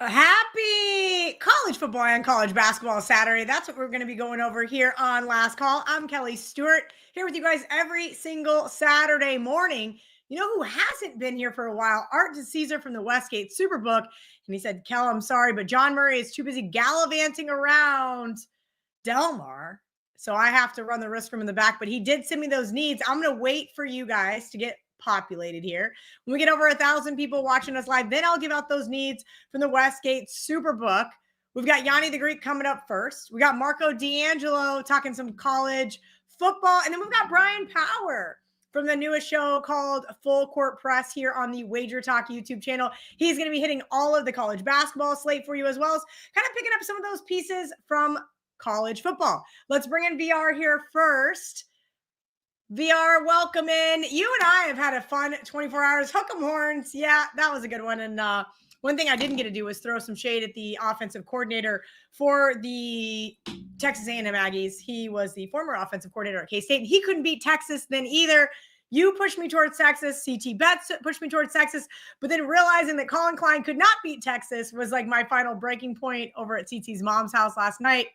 Happy college football and college basketball Saturday. That's what we're going to be going over here on Last Call. I'm Kelly Stewart, here with you guys every single Saturday morning. You know who hasn't been here for a while? Art DiCesare from the Westgate Superbook. And he said, Kel, I'm sorry, but John Murray is too busy gallivanting around Del Mar. So I have to run the risk from in the back. But he did send me those needs. I'm going to wait for you guys to get populated here. When we get over 1,000 people watching us live, then I'll give out those needs from the Westgate Superbook. We've got Gianni the Greek coming up first. We got Marco D'Angelo talking some college football. And then we've got Bryan Power from the newest show called Full Court Press here on the WagerTalk YouTube channel. He's going to be hitting all of the college basketball slate for you, as well as kind of picking up some of those pieces from college football. Let's bring in VR here first. VR, welcome in. You and I have had a fun 24 hours. Hook 'em horns. Yeah, that was a good one. And one thing I didn't get to do was throw some shade at the offensive coordinator for the Texas A&M Aggies. He was the former offensive coordinator at K-State, and he couldn't beat Texas then either. You pushed me towards Texas. CT Betts pushed me towards Texas. But then realizing that Colin Klein could not beat Texas was like my final breaking point over at CT's mom's house last night.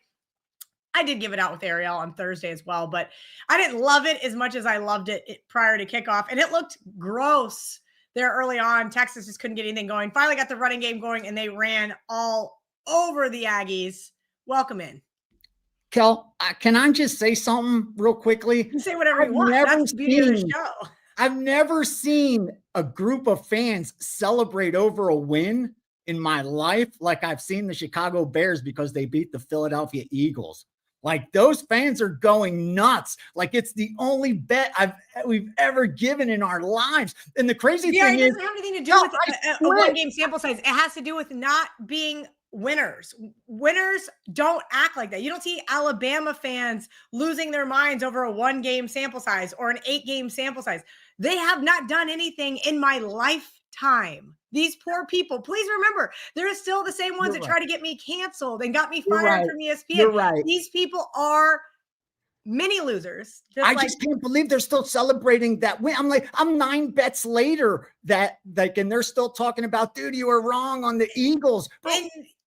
I did give it out with Ariel on Thursday as well, but I didn't love it as much as I loved it prior to kickoff. And it looked gross there early on. Texas just couldn't get anything going. Finally got the running game going, and they ran all over the Aggies. Welcome in. Kel, can I just say something real quickly? You can say whatever you want. That's the beauty of the show. I've never seen a group of fans celebrate over a win in my life like I've seen the Chicago Bears because they beat the Philadelphia Eagles. Like, those fans are going nuts. Like, it's the only bet we've ever given in our lives. And the crazy thing is, it doesn't have anything to do with a one-game sample size. It has to do with not being winners. Winners don't act like that. You don't see Alabama fans losing their minds over a one-game sample size or an 8-game sample size. They have not done anything in my lifetime. These poor people, please remember, there are still the same ones that try to get me canceled and got me fired from ESPN. These people are mini losers. I just can't believe they're still celebrating that win. I'm 9 bets later and they're still talking about, dude, you were wrong on the Eagles.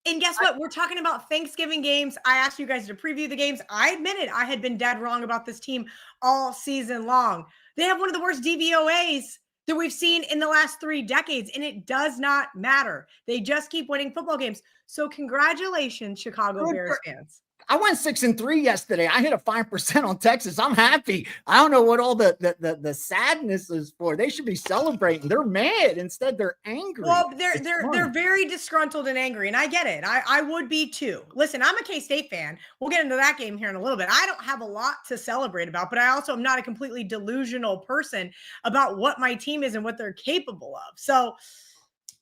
And guess what? We're talking about Thanksgiving games. I asked you guys to preview the games. I admitted I had been dead wrong about this team all season long. They have one of the worst DVOAs that we've seen in the last 3 decades, and it does not matter. They just keep winning football games. So congratulations, Chicago Bears fans. I went 6-3 yesterday. I hit a 5% on Texas. I'm happy. I don't know what all the sadness is for. They should be celebrating. They're mad. Instead, they're angry. Well, they're very disgruntled and angry, and I get it. I would be too. Listen, I'm a K-State fan. We'll get into that game here in a little bit. I don't have a lot to celebrate about, but I also am not a completely delusional person about what my team is and what they're capable of. So,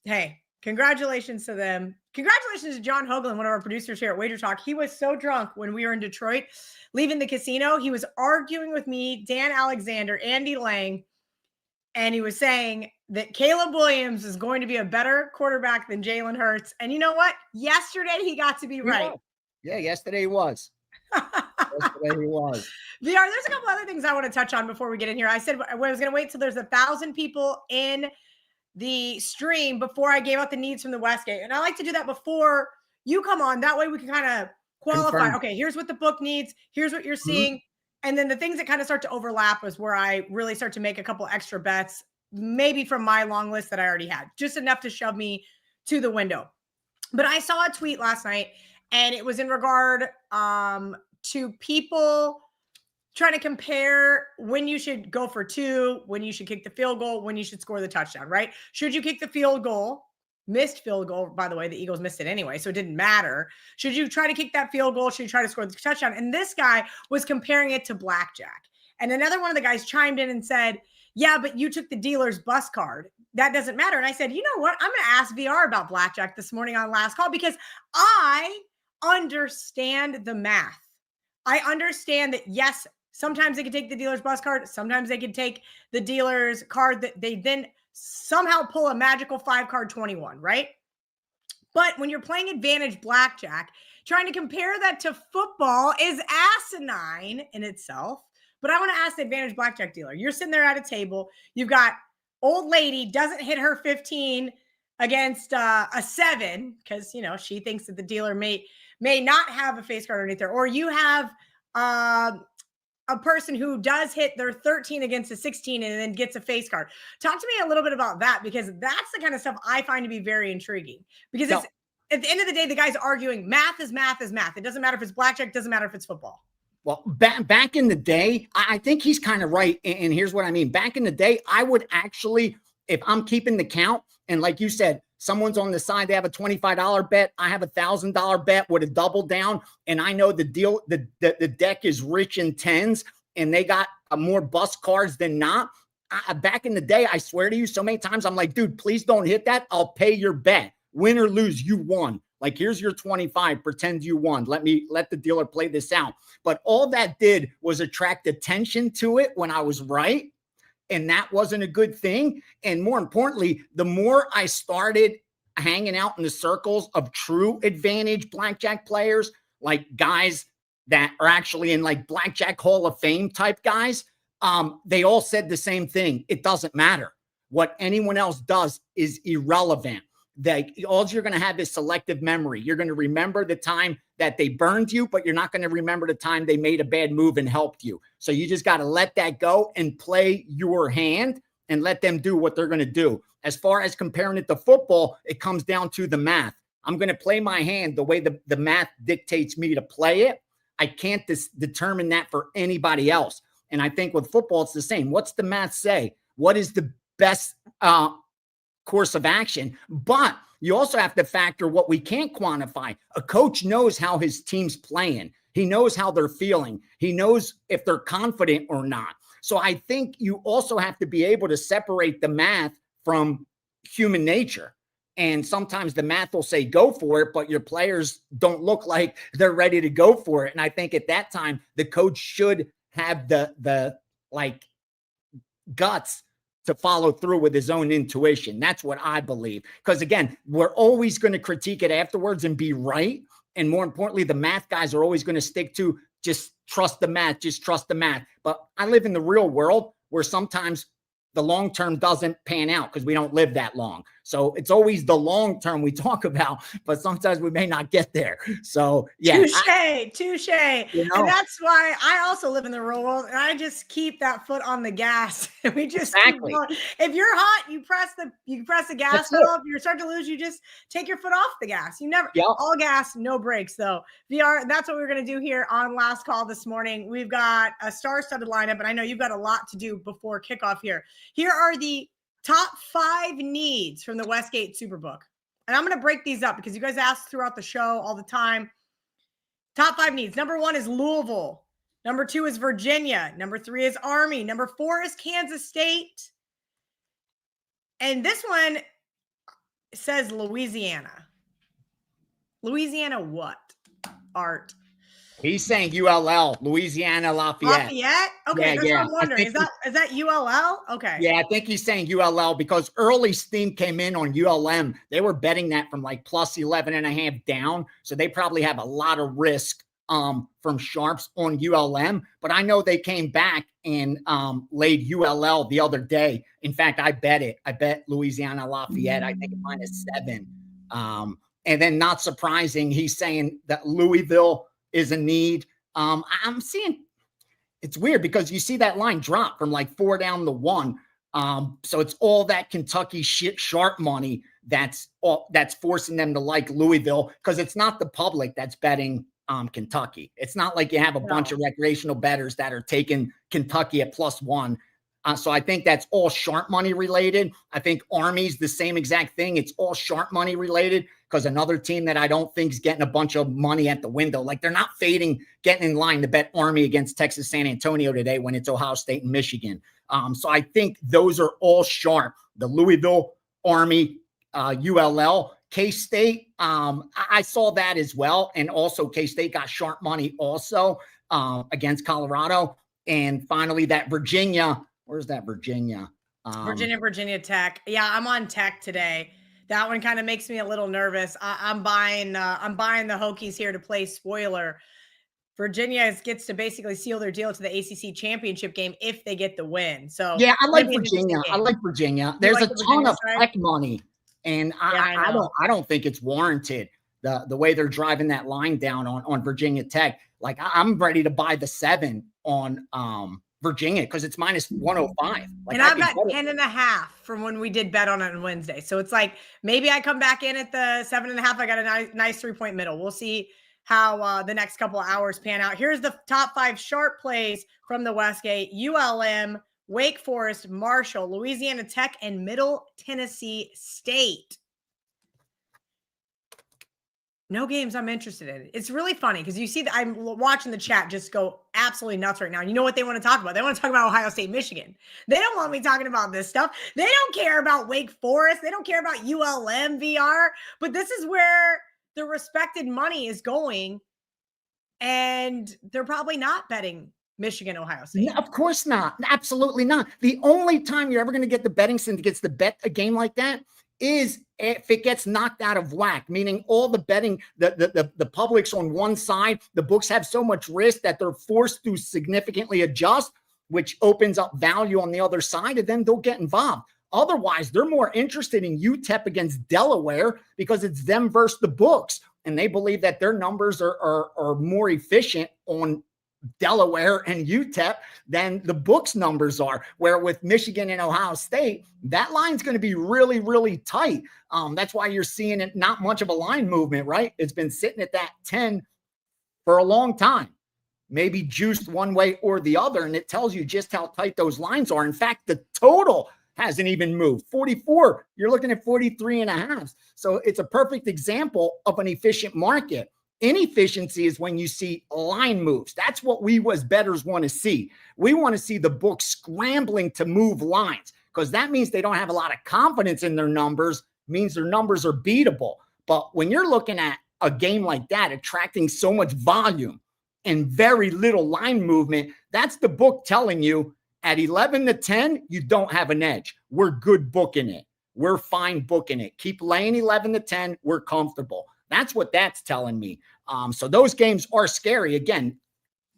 hey, congratulations to them. Congratulations to John Hoagland, one of our producers here at WagerTalk. He was so drunk when we were in Detroit, leaving the casino. He was arguing with me, Dan Alexander, Andy Lang, and he was saying that Caleb Williams is going to be a better quarterback than Jalen Hurts. And you know what? Yesterday, he got to be right. Yeah, yesterday he was. Yesterday he was. VR, there's a couple other things I want to touch on before we get in here. I said I was going to wait till there's 1,000 people in the stream before I gave out the needs from the Westgate. And I like to do that before you come on. That way we can kind of qualify. Confirm. Okay, here's what the book needs. Here's what you're seeing. Mm-hmm. And then the things that kind of start to overlap is where I really start to make a couple extra bets, maybe from my long list that I already had, just enough to shove me to the window. But I saw a tweet last night, and it was in regard to people trying to compare when you should go for 2, when you should kick the field goal, when you should score the touchdown, right? Should you kick the field goal? Missed field goal, by the way, the Eagles missed it anyway, so it didn't matter. Should you try to kick that field goal? Should you try to score the touchdown? And this guy was comparing it to Blackjack. And another one of the guys chimed in and said, yeah, but you took the dealer's bus card. That doesn't matter. And I said, you know what? I'm going to ask VR about Blackjack this morning on Last Call because I understand the math. I understand that, yes, sometimes they could take the dealer's bus card. Sometimes they could take the dealer's card that they then somehow pull a magical 5-card 21, right? But when you're playing advantage blackjack, trying to compare that to football is asinine in itself. But I want to ask the advantage blackjack dealer. You're sitting there at a table. You've got old lady, doesn't hit her 15 against a 7 because, you know, she thinks that the dealer may not have a face card underneath there, or you have a person who does hit their 13 against a 16 and then gets a face card. Talk to me a little bit about that, because that's the kind of stuff I find to be very intriguing, because it's at the end of the day, the guy's arguing math is math is math. It doesn't matter if it's blackjack, doesn't matter if it's football. Well, back in the day, I think he's kind of right. And here's what I mean. Back in the day, I would actually, if I'm keeping the count, and like you said, someone's on the side, they have a $25 bet, I have a $1,000 bet with a double down, and I know the deal, the deck is rich in tens, and they got more bust cards than not. Back in the day, I swear to you, so many times I'm like, dude, please don't hit that. I'll pay your bet. Win or lose, you won. Like, here's your 25, pretend you won. Let the dealer play this out. But all that did was attract attention to it when I was right. And that wasn't a good thing. And more importantly, the more I started hanging out in the circles of true advantage blackjack players, like guys that are actually in like Blackjack Hall of Fame type guys, they all said the same thing. It doesn't matter. What anyone else does is irrelevant. All you're going to have is selective memory. You're going to remember the time that they burned you, but you're not going to remember the time they made a bad move and helped you. So you just got to let that go and play your hand and let them do what they're going to do. As far as comparing it to football, it comes down to the math. I'm going to play my hand the way the math dictates me to play it. I can't determine that for anybody else. And I think with football, it's the same. What's the math say? What is the best course of action? But you also have to factor what we can't quantify. A coach knows how his team's playing. He knows how they're feeling. He knows if they're confident or not. So I think you also have to be able to separate the math from human nature. And sometimes the math will say, go for it, but your players don't look like they're ready to go for it. And I think at that time, the coach should have the guts to follow through with his own intuition. That's what I believe. Because again, we're always going to critique it afterwards and be right. And more importantly, the math guys are always going to stick to just trust the math, just trust the math. But I live in the real world where sometimes the long term doesn't pan out because we don't live that long. So it's always the long term we talk about, but sometimes we may not get there. So yeah. Touche. You know, and that's why I also live in the real world, and I just keep that foot on the gas. We just keep going. If you're hot, you press the gas pedal. If you start to lose, you just take your foot off the gas. You never all gas, no brakes though. That's what we're going to do here on Last Call this morning. We've got a star-studded lineup, and I know you've got a lot to do before kickoff here. Here are the top 5 needs from the Westgate Superbook. And I'm going to break these up because you guys ask throughout the show all the time. Top 5 needs. Number 1 is Louisville. Number 2 is Virginia. Number 3 is Army. Number 4 is Kansas State. And this one says Louisiana. Louisiana what? Art. He's saying ULL, Louisiana Lafayette. Lafayette? Okay, that's what I'm wondering. Is that ULL? Okay. Yeah, I think he's saying ULL because early steam came in on ULM. They were betting that from like plus 11.5 down. So they probably have a lot of risk from sharps on ULM. But I know they came back and laid ULL the other day. In fact, I bet it. I bet Louisiana Lafayette. I think -7. And then not surprising, he's saying that Louisville is a need. I'm seeing it's weird because you see that line drop from like 4 down to 1. So it's all that Kentucky sharp money that's forcing them to like Louisville, because it's not the public that's betting Kentucky. It's not like you have a bunch of recreational bettors that are taking Kentucky at +1. So I think that's all sharp money related. I think Army's the same exact thing. It's all sharp money related, because another team that I don't think is getting a bunch of money at the window, like they're not getting in line to bet Army against Texas San Antonio today when it's Ohio State and Michigan. So I think those are all sharp. The Louisville, Army, ULL, K-State. I saw that as well. And also K-State got sharp money also against Colorado. And finally that Virginia. Where's that Virginia? Virginia Tech. Yeah, I'm on Tech today. That one kind of makes me a little nervous. I'm buying the Hokies here to play spoiler. Virginia gets to basically seal their deal to the ACC championship game if they get the win. So yeah, I like Virginia. There's a ton of Tech money And Yeah, I don't think it's warranted the way they're driving that line down on Virginia Tech. Like I'm ready to buy the 7 on Virginia because it's minus 105. Like, and I've got 10.5 from when we did bet on it on Wednesday. So it's like maybe I come back in at the 7.5. I got a nice 3-point middle. We'll see how the next couple of hours pan out. Here's the top 5 sharp plays from the Westgate: ULM, Wake Forest, Marshall, Louisiana Tech, and Middle Tennessee State. No games I'm interested in. It's really funny because you see that I'm watching the chat just go absolutely nuts right now. You know what they want to talk about? They want to talk about Ohio State, Michigan. They don't want me talking about this stuff. They don't care about Wake Forest. They don't care about ULM VR. But this is where the respected money is going. And they're probably not betting Michigan, Ohio State. No, of course not. Absolutely not. The only time you're ever going to get the betting syndicates to bet a game like that is if it gets knocked out of whack, meaning all the betting, the public's on one side, the books have so much risk that they're forced to significantly adjust, which opens up value on the other side, and then they'll get involved. Otherwise, they're more interested in UTEP against Delaware because it's them versus the books, and they believe that their numbers are more efficient on Delaware and UTEP than the books numbers are, where with Michigan and Ohio State, that line's going to be really, really tight. That's why you're seeing it not much of a line movement, right? It's been sitting at that 10 for a long time, maybe juiced one way or the other. And it tells you just how tight those lines are. In fact, the total hasn't even moved. 44, you're looking at 43.5. So it's a perfect example of an efficient market. Inefficiency is when you see line moves. That's what we as bettors want to see. We want to see the book scrambling to move lines because that means they don't have a lot of confidence in their numbers, means their numbers are beatable. But when you're looking at a game like that, attracting so much volume and very little line movement, that's the book telling you at 11-10, you don't have an edge. We're good booking it. We're fine booking it. Keep laying 11-10. We're comfortable. That's what that's telling me. So those games are scary. Again,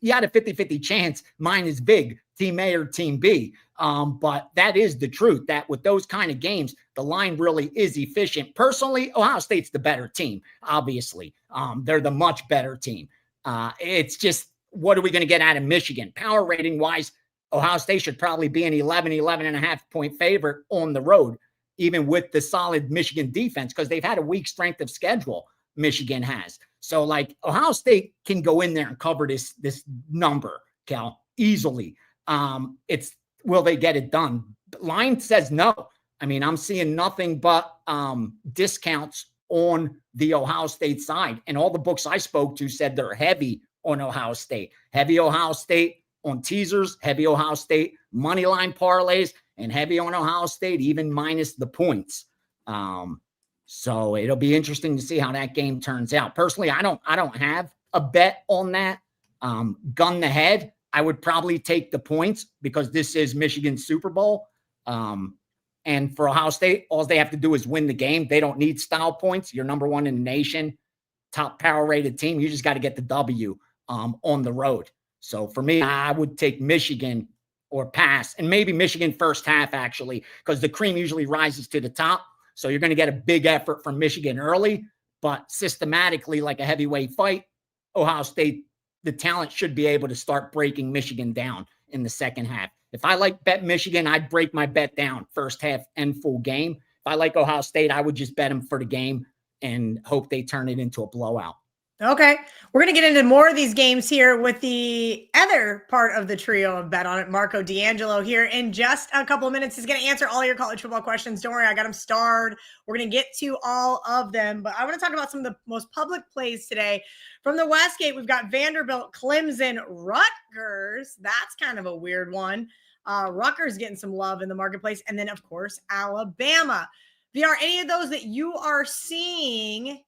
you had a 50-50 chance. Mine is big, team A or team B. But that is the truth, that with those kind of games, the line really is efficient. Personally, Ohio State's the better team, obviously. They're the much better team. It's just, what are we going to get out of Michigan? Power rating wise, Ohio State should probably be an 11.5 point favorite on the road, even with the solid Michigan defense, because they've had a weak strength of schedule. Michigan has. So like Ohio State can go in there and cover this number, Cal, easily. It's, will they get it done? Line says no. I mean, I'm seeing nothing but discounts on the Ohio State side. And all the books I spoke to said they're heavy on Ohio State. Heavy Ohio State on teasers, heavy Ohio State money line parlays, and heavy on Ohio State, even minus the points. So it'll be interesting to see how that game turns out. Personally, I don't have a bet on that. Gun the head, I would probably take the points because this is Michigan's Super Bowl. And for Ohio State, all they have to do is win the game. They don't need style points. You're number one in the nation, top power rated team. You just got to get the W on the road. So for me, I would take Michigan or pass, and maybe Michigan first half, actually, because the cream usually rises to the top. So you're going to get a big effort from Michigan early, but systematically, like a heavyweight fight, Ohio State, the talent should be able to start breaking Michigan down in the second half. If I like bet Michigan, I'd break my bet down first half and full game. If I like Ohio State, I would just bet them for the game and hope they turn it into a blowout. Okay. We're going to get into more of these games here with the other part of the trio of Bet On It, Marco D'Angelo, here in just a couple of minutes. He's going to answer all your college football questions. Don't worry, I got him starred. We're going to get to all of them, but I want to talk about some of the most public plays today. From the Westgate, we've got Vanderbilt, Clemson, Rutgers. That's kind of a weird one. Rutgers getting some love in the marketplace. And then, of course, Alabama. VR, any of those that you are seeing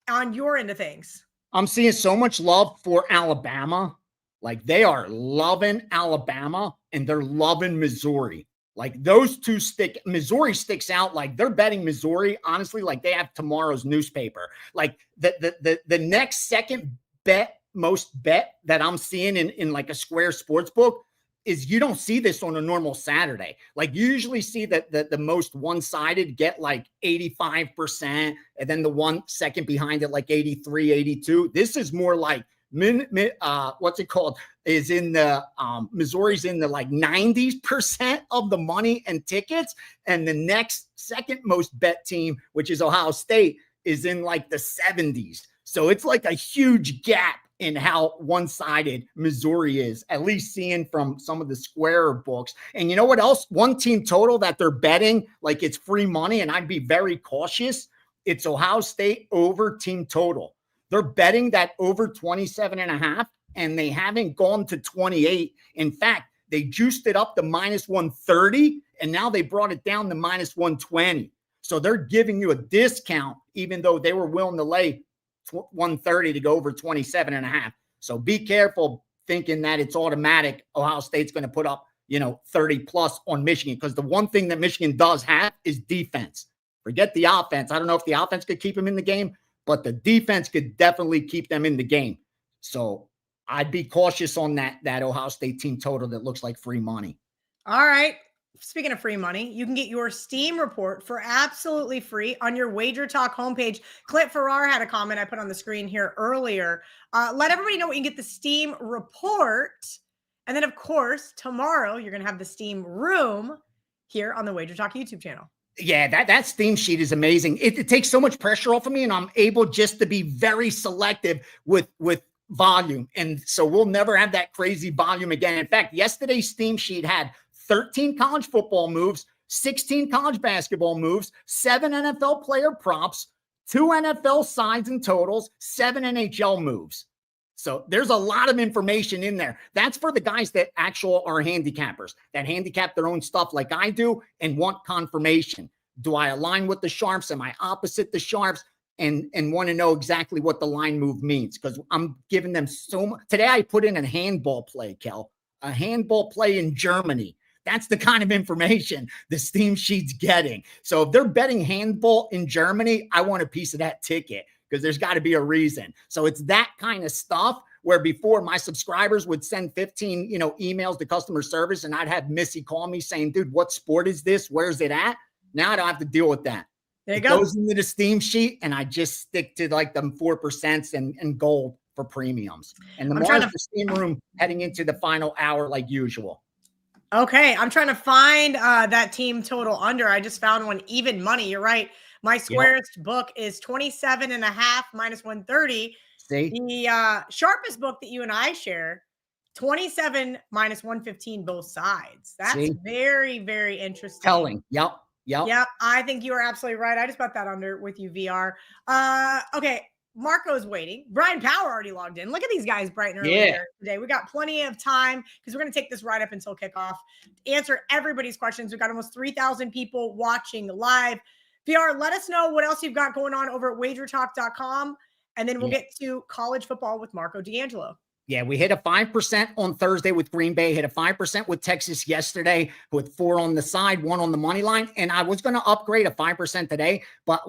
on your end of things? I'm seeing so much love for Alabama. Like, they are loving Alabama and they're loving Missouri. Like, those two Missouri sticks out. Like, they're betting Missouri, honestly, like they have tomorrow's newspaper. Like, the next second bet, most bet that I'm seeing in like a Square sports book is you don't see this on a normal Saturday. Like you usually see that the most one-sided get like 85%, and then the one second behind it like 83, 82. This is more like what's it called? Is in the Missouri's in the like 90% of the money and tickets, and the next second most bet team, which is Ohio State, is in like the 70s. So it's like a huge gap in how one-sided Missouri is, at least seeing from some of the square books. And you know what else? One team total that they're betting like it's free money, and I'd be very cautious. It's Ohio State over team total. They're betting that over 27.5, and they haven't gone to 28. In fact, they juiced it up to minus 130, and now they brought it down to minus 120. So they're giving you a discount, even though they were willing to lay 130 to go over 27.5. So be careful thinking that it's automatic. Ohio State's going to put up, 30 plus on Michigan, because the one thing that Michigan does have is defense. Forget the offense. I don't know if the offense could keep them in the game, but the defense could definitely keep them in the game. So I'd be cautious on that Ohio State team total that looks like free money. All right. Speaking of free money, you can get your Steam report for absolutely free on your WagerTalk homepage. Clint Farrar had a comment I put on the screen here earlier. Let everybody know what you can get the Steam report. And then, of course, tomorrow you're going to have the Steam room here on the WagerTalk YouTube channel. Yeah, that Steam sheet is amazing. It takes so much pressure off of me, and I'm able just to be very selective with volume. And so we'll never have that crazy volume again. In fact, yesterday's Steam sheet had 13 college football moves, 16 college basketball moves, 7 NFL player props, 2 NFL sides and totals, 7 NHL moves. So there's a lot of information in there. That's for the guys that actually are handicappers, that handicap their own stuff like I do and want confirmation. Do I align with the sharps? Am I opposite the sharps? And want to know exactly what the line move means, because I'm giving them so much. Today I put in a handball play, Kel, a handball play in Germany. That's the kind of information the Steam sheet's getting. So if they're betting handball in Germany, I want a piece of that ticket, because there's got to be a reason. So it's that kind of stuff where before my subscribers would send 15, emails to customer service, and I'd have Missy call me saying, dude, what sport is this? Where's it at? Now I don't have to deal with that. There you go. It goes into the Steam sheet, and I just stick to like them 4% and gold for premiums. And the more the Steam room heading into the final hour like usual. Okay, I'm trying to find that team total under. I just found one, even money. You're right. My squarest book is 27.5 minus 130. See? The sharpest book that you and I share, 27 minus 115 both sides. That's very, very interesting. Telling. Yep. I think you are absolutely right. I just bet that under with you, VR. Okay. Marco's waiting. Bryan Power already logged in. Look at these guys bright and early here today. We got plenty of time because we're going to take this right up until kickoff to answer everybody's questions. We've got almost 3,000 people watching live. VR, let us know what else you've got going on over at wagertalk.com, and then we'll get to college football with Marco D'Angelo. Yeah, we hit a 5% on Thursday with Green Bay, hit a 5% with Texas yesterday with 4 on the side, 1 on the money line. And I was going to upgrade a 5% today, but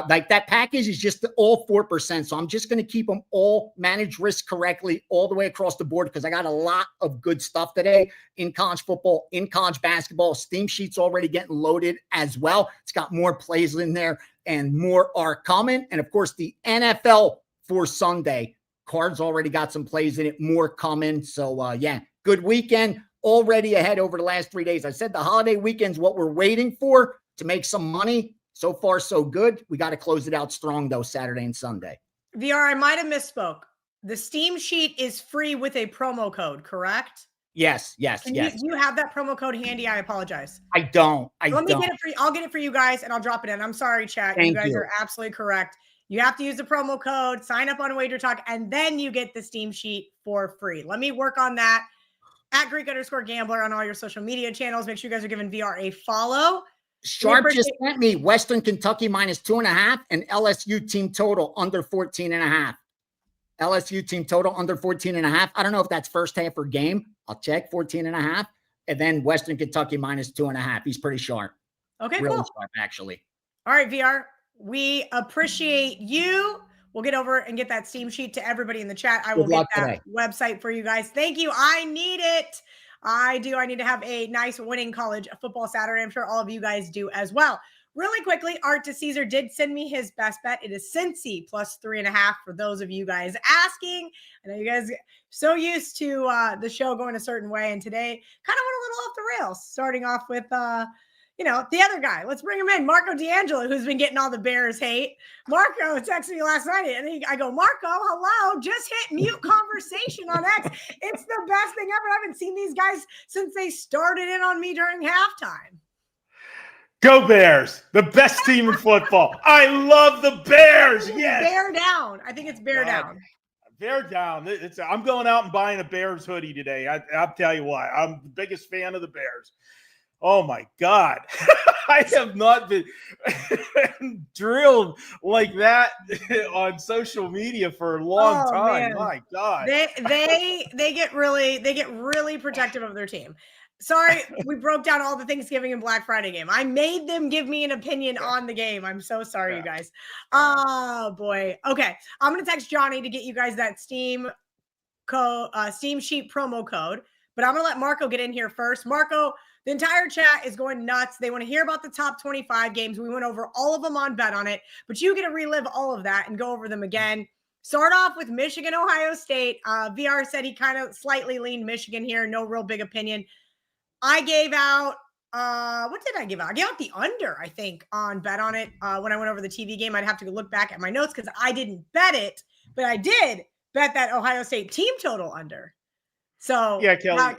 like that package is just all 4%. So I'm just going to keep them all managed risk correctly all the way across the board, because I got a lot of good stuff today in college football, in college basketball. Steam sheet's already getting loaded as well. It's got more plays in there and more are coming. And of course, the NFL for Sunday. Cards already got some plays in it, more coming. So, good weekend already ahead over the last 3 days. I said the holiday weekend's what we're waiting for to make some money. So far, so good. We got to close it out strong, though, Saturday and Sunday. VR, I might have misspoke. The Steam sheet is free with a promo code, correct? Yes. Do you have that promo code handy? I apologize. I don't. Let me get it for you. I'll get it for you guys, and I'll drop it in. I'm sorry, chat. Thank you guys you. are absolutely correct. You have to use the promo code, sign up on WagerTalk, and then you get the Steam sheet for free. Let me work on that. At Greek_Gambler on all your social media channels. Make sure you guys are giving VR a follow. Sharp just sent me Western Kentucky minus 2.5 and LSU team total under 14.5. LSU team total under 14.5. I don't know if that's first half or game. I'll check 14.5. And then Western Kentucky minus 2.5. He's pretty sharp. Okay, really cool. Sharp, actually. All right, VR. We appreciate you. We'll get over and get that Steam sheet to everybody in the chat. I will get that website for you guys. Thank you. I need it. I do. I need to have a nice winning college football Saturday. I'm sure all of you guys do as well. Really quickly, Art DiCesare did send me his best bet. It is Cincy plus 3.5 for those of you guys asking. I know you guys are so used to the show going a certain way, and today kind of went a little off the rails, starting off with the other guy. Let's bring him in, Marco D'Angelo, who's been getting all the Bears hate. Marco texted me last night, and I go, Marco, hello, just hit mute conversation on X. It's the best thing ever. I haven't seen these guys since they started in on me during halftime. Go Bears, the best team in football. I love the Bears. Yes. Bear down. I think it's bear down. Bear down. I'm going out and buying a Bears hoodie today. I'll tell you why. I'm the biggest fan of the Bears. Oh, my God. I have not been drilled like that on social media for a long time. Man. My God. They get really protective of their team. Sorry, we broke down all the Thanksgiving and Black Friday game. I made them give me an opinion on the game. I'm so sorry, you guys. Oh, boy. Okay, I'm going to text Johnny to get you guys that Steam Sheet promo code, but I'm going to let Marco get in here first. Marco, the entire chat is going nuts. They want to hear about the top 25 games. We went over all of them on Bet On It, but you get to relive all of that and go over them again. Start off with Michigan, Ohio State. VR said he kind of slightly leaned Michigan here. No real big opinion. I gave out, what did I give out? I gave out the under, I think, on Bet On It. When I went over the TV game, I'd have to look back at my notes because I didn't bet it, but I did bet that Ohio State team total under. So, yeah, Kelly,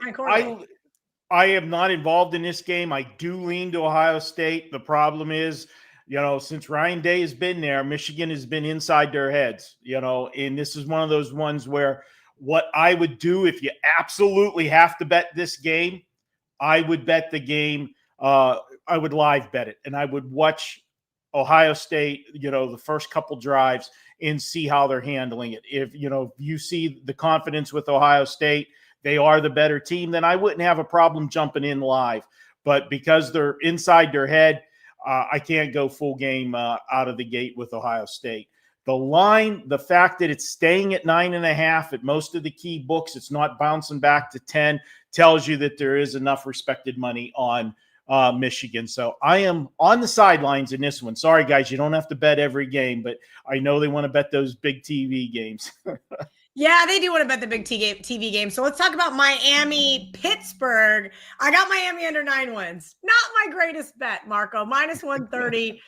I am not involved in this game. I do lean to Ohio State. The problem is, since Ryan Day has been there, Michigan has been inside their heads, and this is one of those ones where what I would do if you absolutely have to bet this game, I would bet the game. I would live bet it, and I would watch Ohio State, the first couple drives and see how they're handling it. If you see the confidence with Ohio State, they are the better team, then I wouldn't have a problem jumping in live. But because they're inside their head, I can't go full game out of the gate with Ohio State. The line, the fact that it's staying at 9.5 at most of the key books, it's not bouncing back to 10, tells you that there is enough respected money on Michigan. So I am on the sidelines in this one. Sorry, guys, you don't have to bet every game, but I know they want to bet those big TV games. Yeah, they do want to bet the big TV game. So let's talk about Miami, Pittsburgh. I got Miami under 9 wins. Not my greatest bet, Marco. Minus 130.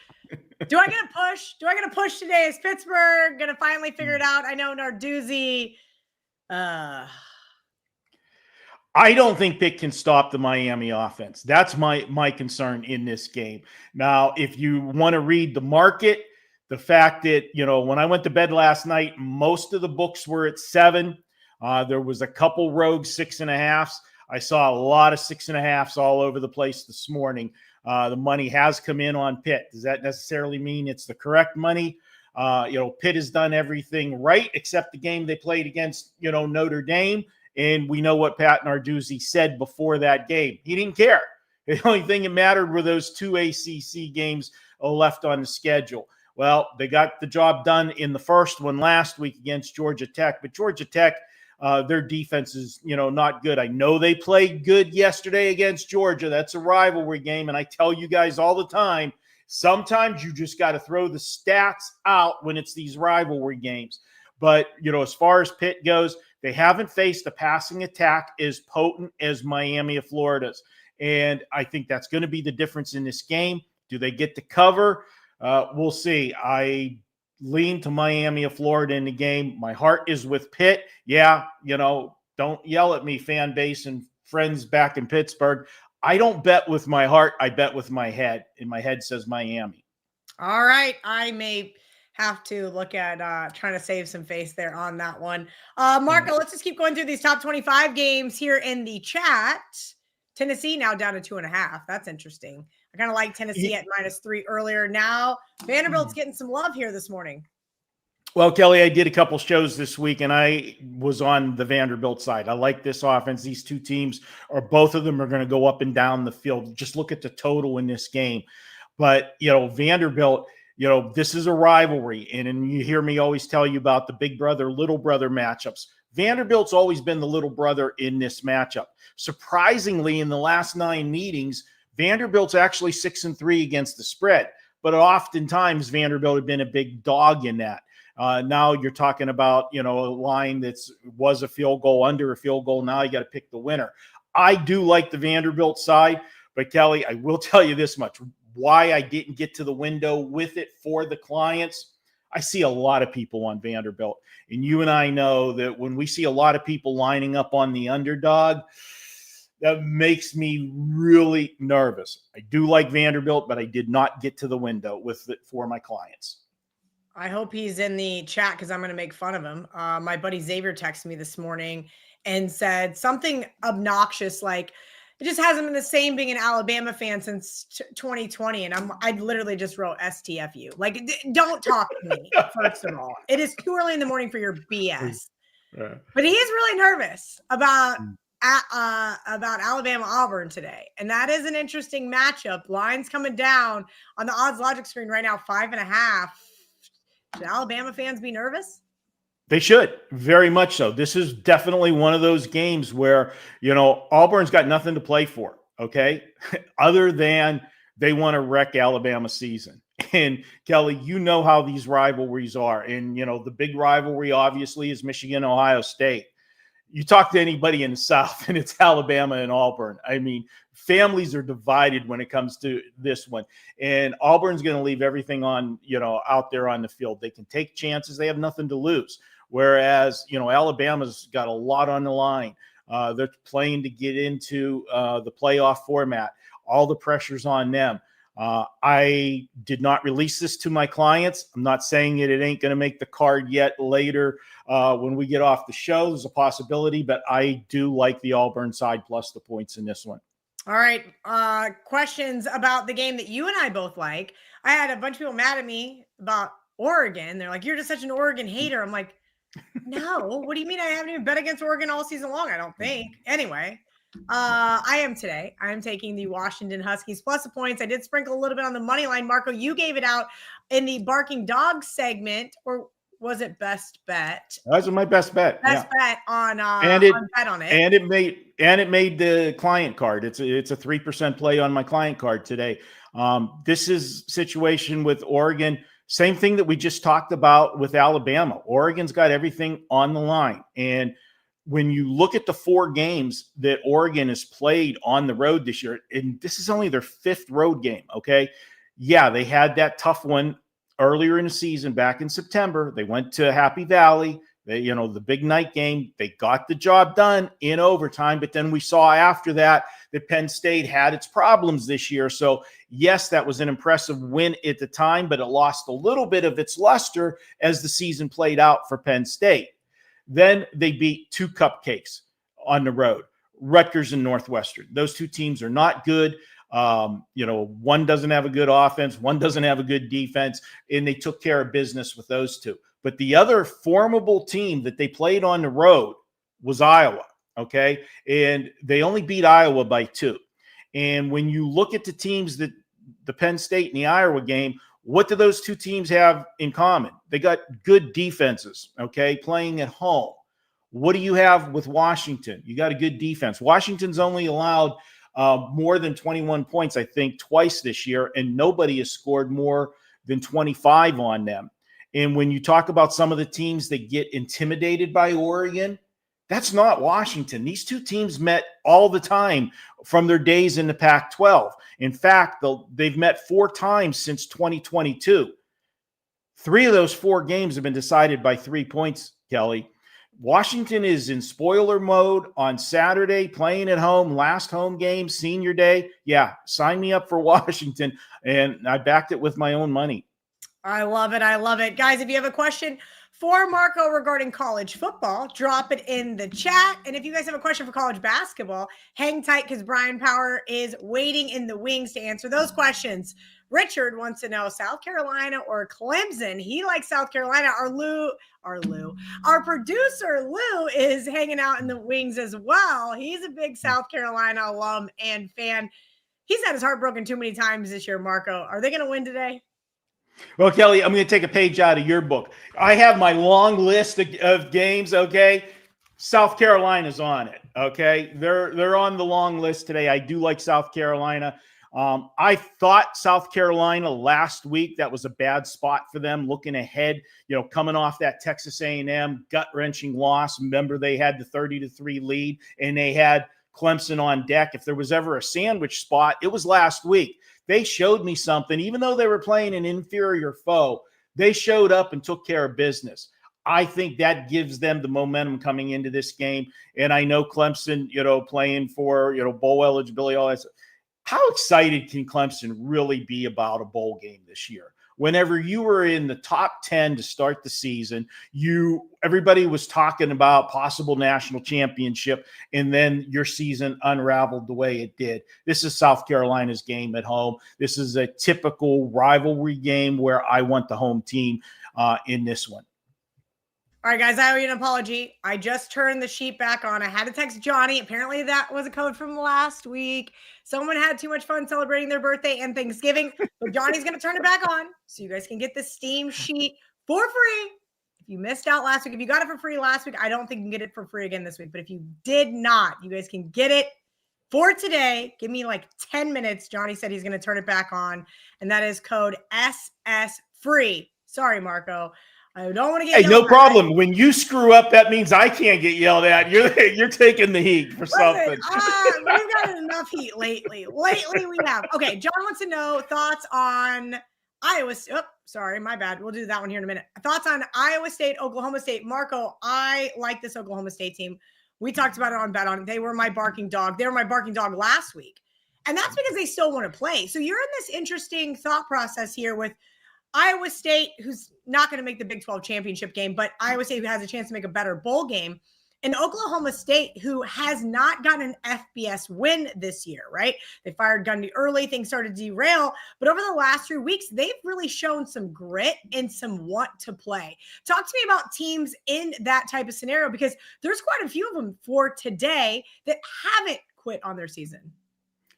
Do I get a push? Do I get a push today? Is Pittsburgh going to finally figure it out? I know Narduzzi. I don't think Pitt can stop the Miami offense. That's my concern in this game. Now, if you want to read the market, the fact that, when I went to bed last night, most of the books were at 7. There was a couple rogue 6.5s. I saw a lot of 6.5s all over the place this morning. The money has come in on Pitt. Does that necessarily mean it's the correct money? Pitt has done everything right except the game they played against, Notre Dame. And we know what Pat Narduzzi said before that game. He didn't care. The only thing that mattered were those 2 ACC games left on the schedule. Well, they got the job done in the first one last week against Georgia Tech. But Georgia Tech, their defense is, not good. I know they played good yesterday against Georgia. That's a rivalry game. And I tell you guys all the time, sometimes you just got to throw the stats out when it's these rivalry games. But, as far as Pitt goes, they haven't faced a passing attack as potent as Miami of Florida's. And I think that's going to be the difference in this game. Do they get to cover? We'll see. I lean to Miami of Florida in the game. My heart is with Pitt. Yeah, don't yell at me, fan base and friends back in Pittsburgh. I don't bet with my heart. I bet with my head. And my head says Miami. All right. I may have to look at trying to save some face there on that one. Marco, let's just keep going through these top 25 games here in the chat. Tennessee now down to 2.5. That's interesting. I kind of like Tennessee at -3 earlier. Now Vanderbilt's getting some love here this morning. Well, Kelly, I did a couple shows this week, and I was on the Vanderbilt side. I like this offense. These two teams, or both of them, are going to go up and down the field. Just look at the total in this game. But, Vanderbilt, this is a rivalry. And you hear me always tell you about the big brother, little brother matchups. Vanderbilt's always been the little brother in this matchup. Surprisingly, in the last 9 meetings, Vanderbilt's actually 6-3 against the spread, but oftentimes Vanderbilt had been a big dog in that. Now you're talking about, a line was a field goal, under a field goal. Now you got to pick the winner. I do like the Vanderbilt side, but Kelly, I will tell you this much. Why I didn't get to the window with it for the clients, I see a lot of people on Vanderbilt. And you and I know that when we see a lot of people lining up on the underdog, that makes me really nervous. I do like Vanderbilt, but I did not get to the window with it for my clients. I hope he's in the chat because I'm going to make fun of him. My buddy Xavier texted me this morning and said something obnoxious like, it just hasn't been the same being an Alabama fan since 2020. And I literally just wrote STFU. Like, don't talk to me, first of all. It is too early in the morning for your BS. But he is really nervous about Alabama Auburn today. And that is an interesting matchup. Lines coming down on the odds logic screen right now, 5.5. Should Alabama fans be nervous? They should, very much so. This is definitely one of those games where, Auburn's got nothing to play for, okay? Other than they want to wreck Alabama's season. And Kelly, you know how these rivalries are. And, the big rivalry obviously is Michigan, Ohio State. You talk to anybody in the South and it's Alabama and Auburn. I mean, families are divided when it comes to this one. And Auburn's going to leave everything on, out there on the field. They can take chances. They have nothing to lose. Whereas, Alabama's got a lot on the line. They're playing to get into the playoff format. All the pressure's on them. I did not release this to my clients. I'm not saying it ain't going to make the card yet later when we get off the show. There's a possibility, but I do like the Auburn side plus the points in this one. All right. Questions about the game that you and I both like. I had a bunch of people mad at me about Oregon. They're like, you're just such an Oregon hater. I'm like, no, what do you mean? I haven't even bet against Oregon all season long, I don't think. Anyway, I am today. I am taking the Washington Huskies plus the points. I did sprinkle a little bit on the money line. Marco, you gave it out in the Barking Dog segment, or was it best bet? That was my best bet. Best bet on bet on it. And it made the client card. It's a 3% play on my client card today. This is situation with Oregon. Same thing that we just talked about with Alabama. Oregon's got everything on the line. And when you look at the 4 games that Oregon has played on the road this year, and this is only their 5th road game, okay? Yeah, they had that tough one earlier in the season back in September. They went to Happy Valley. They, the big night game, they got the job done in overtime. But then we saw after that Penn State had its problems this year. So, yes, that was an impressive win at the time, but it lost a little bit of its luster as the season played out for Penn State. Then they beat 2 cupcakes on the road, Rutgers and Northwestern. Those 2 teams are not good. One doesn't have a good offense, one doesn't have a good defense, and they took care of business with those 2. But the other formidable team that they played on the road was Iowa, okay? And they only beat Iowa by 2. And when you look at the teams that the Penn State and the Iowa game, what do those 2 teams have in common? They got good defenses, okay, playing at home. What do you have with Washington? You got a good defense. Washington's only allowed more than 21 points, I think, twice this year, and nobody has scored more than 25 on them. And when you talk about some of the teams that get intimidated by Oregon, that's not Washington. These 2 teams met all the time from their days in the Pac-12. In fact, they've met 4 times since 2022. 3 of those 4 games have been decided by 3 points, Kelly. Washington is in spoiler mode on Saturday, playing at home, last home game, senior day. Yeah, sign me up for Washington. And I backed it with my own money. I love it. I love it. Guys, if you have a question for Marco regarding college football, drop it in the chat. And if you guys have a question for college basketball, hang tight because Bryan Power is waiting in the wings to answer those questions. Richard wants to know South Carolina or Clemson. He likes South Carolina. Our producer Lou is hanging out in the wings as well. He's a big South Carolina alum and fan. He's had his heart broken too many times this year, Marco. Are they going to win today? Well, Kelly, I'm going to take a page out of your book. I have my long list of games, okay? South Carolina's on it. Okay. They're on the long list today. I do like South Carolina. I thought South Carolina last week, that was a bad spot for them looking ahead, coming off that Texas A&M gut-wrenching loss. Remember, they had the 30-3 lead and they had Clemson on deck. If there was ever a sandwich spot, it was last week. They showed me something. Even though they were playing an inferior foe, they showed up and took care of business. I think that gives them the momentum coming into this game. And I know Clemson, playing for, bowl eligibility, all that stuff. How excited can Clemson really be about a bowl game this year? Whenever you were in the top 10 to start the season, everybody was talking about possible national championship, and then your season unraveled the way it did. This is South Carolina's game at home. This is a typical rivalry game where I want the home team in this one. All right, guys, I owe you an apology. I just turned the sheet back on. I had to text Johnny. Apparently that was a code from last week. Someone had too much fun celebrating their birthday and Thanksgiving. So Johnny's going to turn it back on so you guys can get the Steam sheet for free. If you missed out last week, if you got it for free last week, I don't think you can get it for free again this week. But if you did not, you guys can get it for today. Give me like 10 minutes. Johnny said he's going to turn it back on. And that is code SS free. Sorry, Marco. I don't want to get no problem. When you screw up, that means I can't get yelled at. You're taking the heat for something. We've gotten enough heat lately. Lately we have. Okay, John wants to know thoughts on Iowa. Sorry, my bad. We'll do that one here in a minute. Thoughts on Iowa State, Oklahoma State. Marco, I like this Oklahoma State team. We talked about it on Bet On It. They were my barking dog. They were my barking dog last week. And that's because they still want to play. So you're in this interesting thought process here with Iowa State, who's not going to make the Big 12 championship game, but Iowa State, who has a chance to make a better bowl game, and Oklahoma State, who has not gotten an FBS win this year, right? They fired Gundy early. Things started to derail. But over the last 3 weeks, they've really shown some grit and some want to play. Talk to me about teams in that type of scenario, because there's quite a few of them for today that haven't quit on their season.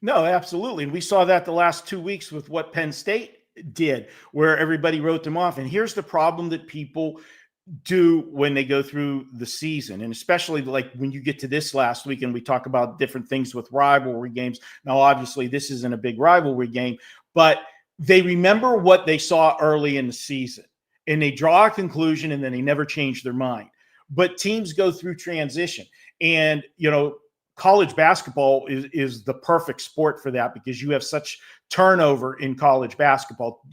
No, absolutely. And we saw that the last 2 weeks with what Penn State did, where everybody wrote them off. And here's the problem that people do when they go through the season, and especially like when you get to this last week and we talk about different things with rivalry games. Now, obviously, this isn't a big rivalry game, but they remember what they saw early in the season and they draw a conclusion and then they never change their mind. But teams go through transition, and college basketball is the perfect sport for that, because you have such turnover in college basketball.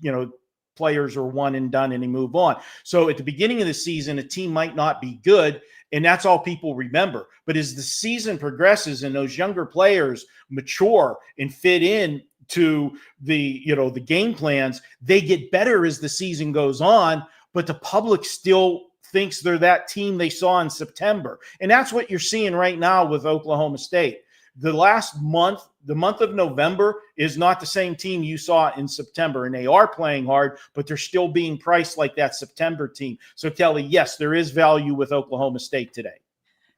Players are one and done and they move on. So at the beginning of the season, a team might not be good, and that's all people remember. But as the season progresses and those younger players mature and fit in to the game plans, they get better as the season goes on, but the public still thinks they're that team they saw in September. And that's what you're seeing right now with Oklahoma State. The last month, the month of November, is not the same team you saw in September, and they are playing hard, but they're still being priced like that September team. So, Kelly, yes, there is value with Oklahoma State today.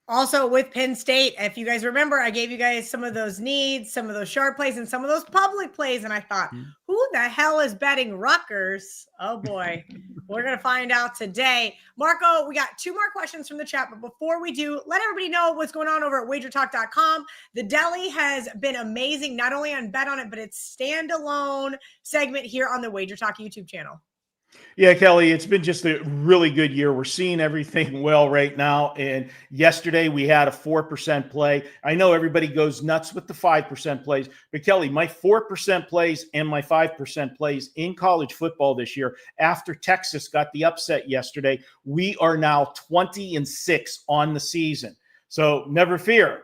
Also with Penn State, if you guys remember, I gave you guys some of those needs, some of those sharp plays, and some of those public plays. And I thought, who the hell is betting Rutgers? Oh, boy. We're going to find out today. Marco, we got 2 more questions from the chat. But before we do, let everybody know what's going on over at WagerTalk.com. The Deli has been amazing, not only on Bet On It, but its standalone segment here on the WagerTalk YouTube channel. Yeah, Kelly, it's been just a really good year. We're seeing everything well right now. And yesterday we had a 4% play. I know everybody goes nuts with the 5% plays, but Kelly, my 4% plays and my 5% plays in college football this year, after Texas got the upset yesterday, we are now 20-6 on the season. So never fear.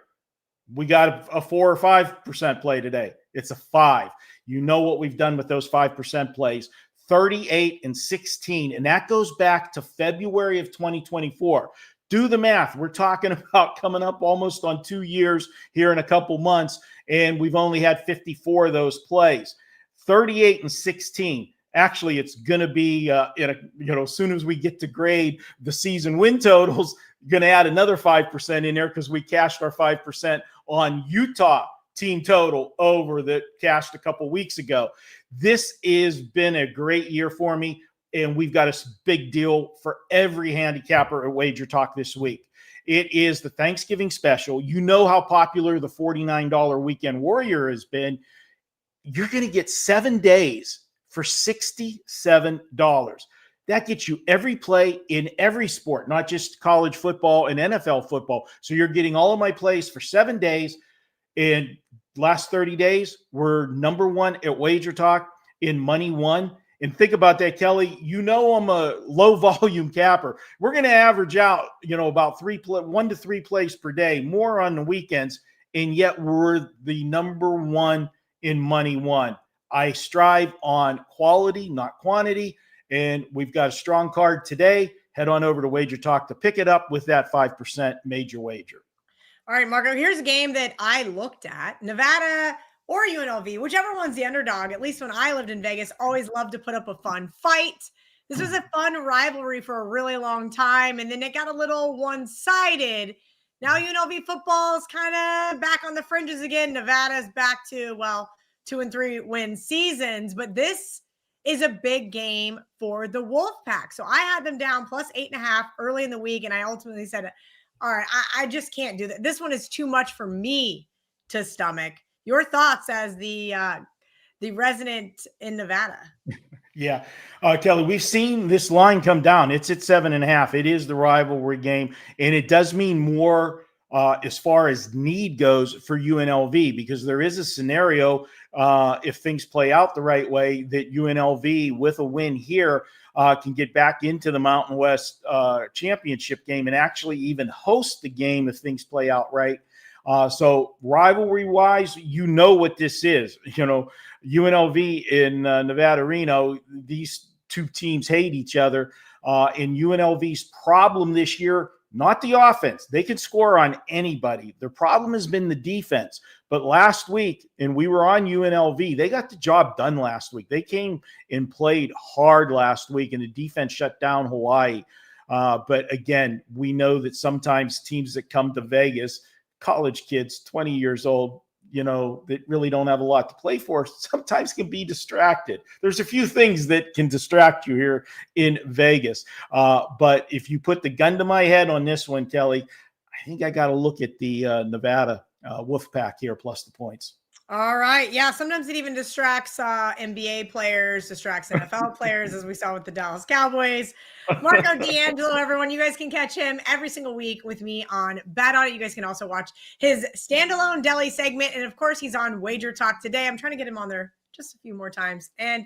We got a 4 or 5% play today. It's a 5. You know what we've done with those 5% plays. 38-16, and that goes back to February of 2024. Do the math. We're talking about coming up almost on 2 years here in a couple months, and we've only had 54 of those plays. 38-16. Actually, it's going to be as soon as we get to grade the season win totals, going to add another 5% in there, because we cashed our 5% on Utah team total over that cashed a couple weeks ago. This has been a great year for me, and we've got a big deal for every handicapper at WagerTalk this week. It is the Thanksgiving special. You know how popular the $49 Weekend Warrior has been. You're going to get 7 days for $67. That gets you every play in every sport, not just college football and NFL football. So you're getting all of my plays for 7 days. And last 30 days, we're number one at WagerTalk in money won. And think about that, Kelly. You know I'm a low volume capper. We're going to average out, about 1 to 3 plays per day, more on the weekends, and yet we're the number one in money won. I strive on quality, not quantity, and we've got a strong card today. Head on over to WagerTalk to pick it up with that 5% major wager. All right, Marco, here's a game that I looked at. Nevada or UNLV, whichever one's the underdog, at least when I lived in Vegas, always loved to put up a fun fight. This was a fun rivalry for a really long time, and then it got a little one-sided. Now UNLV football is kind of back on the fringes again. Nevada's back to, 2 and 3 win seasons, but this is a big game for the Wolfpack. So I had them down plus 8.5 early in the week, and I ultimately said, all right, I just can't do that. This one is too much for me to stomach. Your thoughts as the resident in Nevada? Yeah. Kelly, we've seen this line come down. It's at 7.5. It is the rivalry game, and it does mean more as far as need goes for UNLV, because there is a scenario if things play out the right way that UNLV with a win here can get back into the Mountain West championship game and actually even host the game if things play out right. So rivalry-wise, you know what this is. UNLV in Nevada, Reno, these two teams hate each other. And UNLV's problem this year, not the offense. They can score on anybody. Their problem has been the defense. But last week, and we were on UNLV, they got the job done last week. They came and played hard last week, and the defense shut down Hawaii. But again, we know that sometimes teams that come to Vegas, college kids, 20 years old, that really don't have a lot to play for, sometimes can be distracted. There's a few things that can distract you here in Vegas. But if you put the gun to my head on this one, Kelly, I think I got to look at the Nevada Wolfpack here plus the points. All right. Yeah. Sometimes it even distracts NBA players, distracts NFL players, as we saw with the Dallas Cowboys. Marco D'Angelo, everyone, you guys can catch him every single week with me on Bet On It. You guys can also watch his standalone deli segment. And of course, he's on WagerTalk today. I'm trying to get him on there just a few more times. And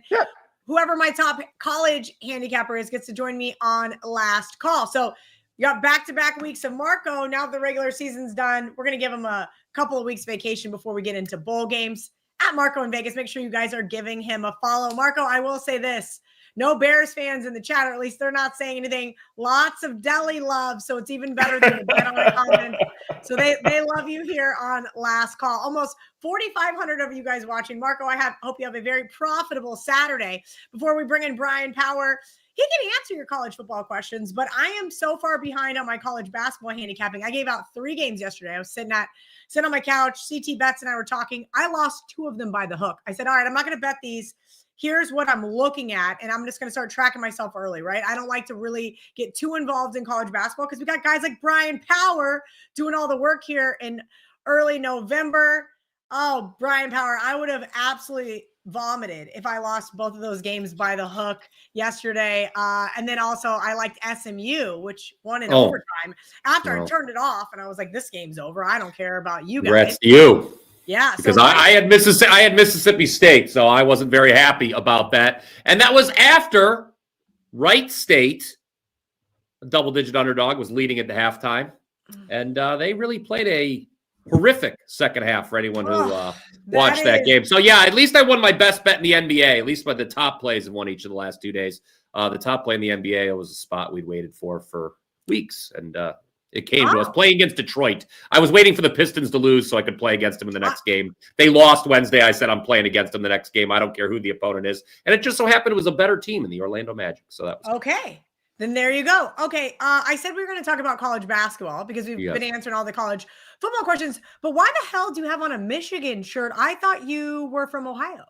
whoever my top college handicapper is gets to join me on Last Call. So you got back-to-back weeks of Marco. Now the regular season's done, we're going to give him a couple of weeks vacation before we get into bowl games. At Marco in Vegas, make sure you guys are giving him a follow. Marco, I will say this. No Bears fans in the chat, or at least they're not saying anything. Lots of deli love, so it's even better than the Bet On It comments. So they love you here on Last Call. Almost 4,500 of you guys watching. Marco, hope you have a very profitable Saturday. Before we bring in Bryan Power, he can answer your college football questions, but I am so far behind on my college basketball handicapping. I gave out 3 games yesterday. I was sitting on my couch. CT Betts and I were talking. I lost 2 of them by the hook. I said, all right, I'm not going to bet these. Here's what I'm looking at, and I'm just going to start tracking myself early, right? I don't like to really get too involved in college basketball because we got guys like Bryan Power doing all the work here in early November. Oh, Bryan Power, I would have absolutely vomited if I lost both of those games by the hook yesterday. And then also I liked SMU, which won in overtime after I turned it off. And I was like, this game's over. I don't care about you guys. Congrats to you. Yeah. Because I had Mississippi State, so I wasn't very happy about that. And that was after Wright State, a double-digit underdog, was leading at the halftime. And they really played a horrific second half for anyone who watched that game. So, yeah, at least I won my best bet in the NBA, at least by the top plays have won each of the last 2 days. The top play in the NBA was a spot we'd waited for weeks, and it came to us playing against Detroit. I was waiting for the Pistons to lose so I could play against them in the next game. They lost Wednesday. I said I'm playing against them the next game. I don't care who the opponent is. And it just so happened it was a better team in the Orlando Magic. So that was okay. Then there you go. Okay. I said we were going to talk about college basketball because we've been answering all the college football questions. But why the hell do you have on a Michigan shirt? I thought you were from Ohio.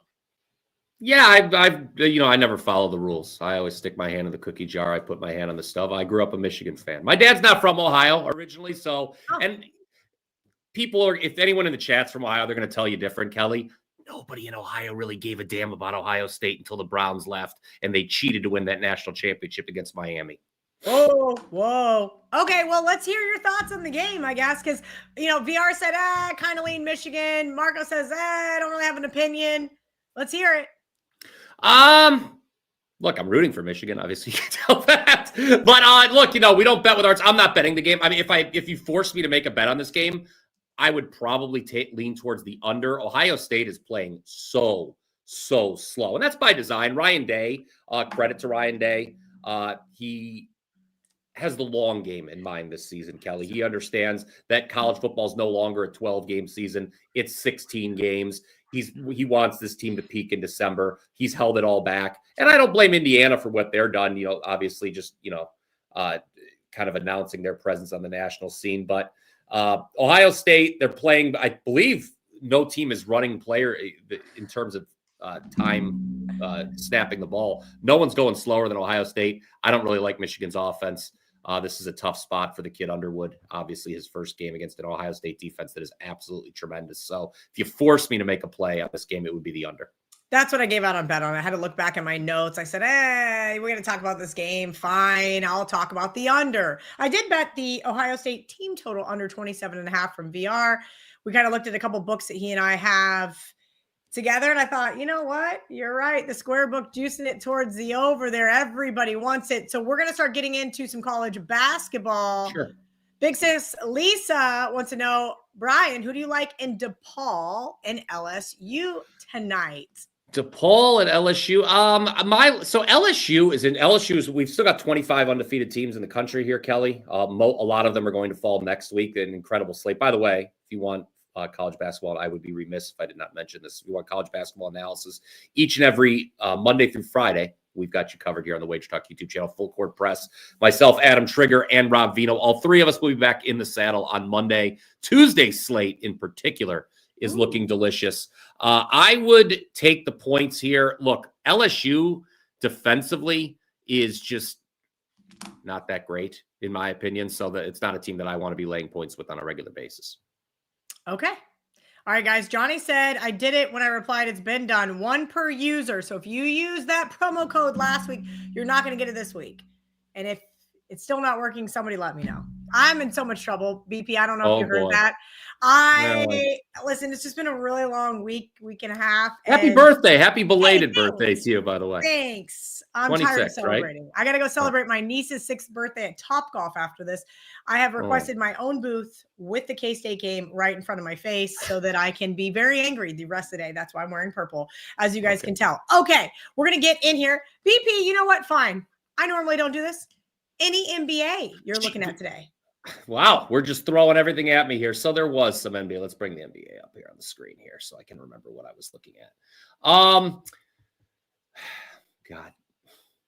Yeah, I never follow the rules. I always stick my hand in the cookie jar. I put my hand on the stove. I grew up a Michigan fan. My dad's not from Ohio originally, so Oh. and if anyone in the chat's from Ohio, they're going to tell you different, Kelly. Nobody in Ohio really gave a damn about Ohio State until the Browns left and they cheated to win that national championship against Miami. Whoa. Okay, well, let's hear your thoughts on the game, I guess, because, VR said, kind of lean Michigan. Marco says, I don't really have an opinion. Let's hear it. Look, I'm rooting for Michigan. Obviously, you can tell that. But look, we don't bet with our. I'm not betting the game. I mean, if you force me to make a bet on this game, I would probably lean towards the under. Ohio State is playing so slow, and that's by design. Ryan Day, credit to Ryan Day. He has the long game in mind this season, Kelly. He understands that college football is no longer a 12-game season. It's 16 games. He wants this team to peak in December. He's held it all back. And I don't blame Indiana for what they're done, obviously just, kind of announcing their presence on the national scene. But Ohio State, they're playing, I believe no team is running player in terms of time snapping the ball. No one's going slower than Ohio State. I don't really like Michigan's offense. This is a tough spot for the kid Underwood. Obviously, his first game against an Ohio State defense that is absolutely tremendous. So if you force me to make a play on this game, it would be the under. That's what I gave out on bet on. I had to look back at my notes. I said, we're going to talk about this game. Fine. I'll talk about the under. I did bet the Ohio State team total under 27.5 from VR. We kind of looked at a couple books that he and I have together, and I thought, you know what? You're right. The square book juicing it towards the over there. Everybody wants it. So we're going to start getting into some college basketball. Sure. Big sis Lisa wants to know, Brian, who do you like in DePaul and LSU tonight? DePaul and LSU. LSU. We've still got 25 undefeated teams in the country here, Kelly. A lot of them are going to fall next week. An incredible slate. By the way, if you want college basketball, I would be remiss if I did not mention this. If you want college basketball analysis each and every Monday through Friday, we've got you covered here on the WagerTalk YouTube channel, Full Court Press. Myself, Adam Trigger, and Rob Vino. All three of us will be back in the saddle on Monday. Tuesday's slate in particular is looking delicious. I would take the points here. Look, LSU defensively is just not that great, in my opinion. So that it's not a team that I want to be laying points with on a regular basis. Okay. All right, guys. Johnny said, I did it when I replied, it's been done. 1 per user. So if you use that promo code last week, you're not going to get it this week. And if it's still not working, somebody let me know. I'm in so much trouble. BP, I don't know if you heard that. Listen, it's just been a really long week and a half. Happy birthday. Happy belated birthday to you, by the way. Thanks. I'm tired of celebrating. Right? I got to go celebrate my niece's 6th birthday at Topgolf after this. I have requested my own booth with the K-State game right in front of my face so that I can be very angry the rest of the day. That's why I'm wearing purple, as you guys can tell. Okay, we're going to get in here. BP, you know what? Fine. I normally don't do this. Any NBA you're looking at today? Wow, we're just throwing everything at me here. So there was some NBA. Let's bring the NBA up here on the screen here so I can remember what I was looking at. God,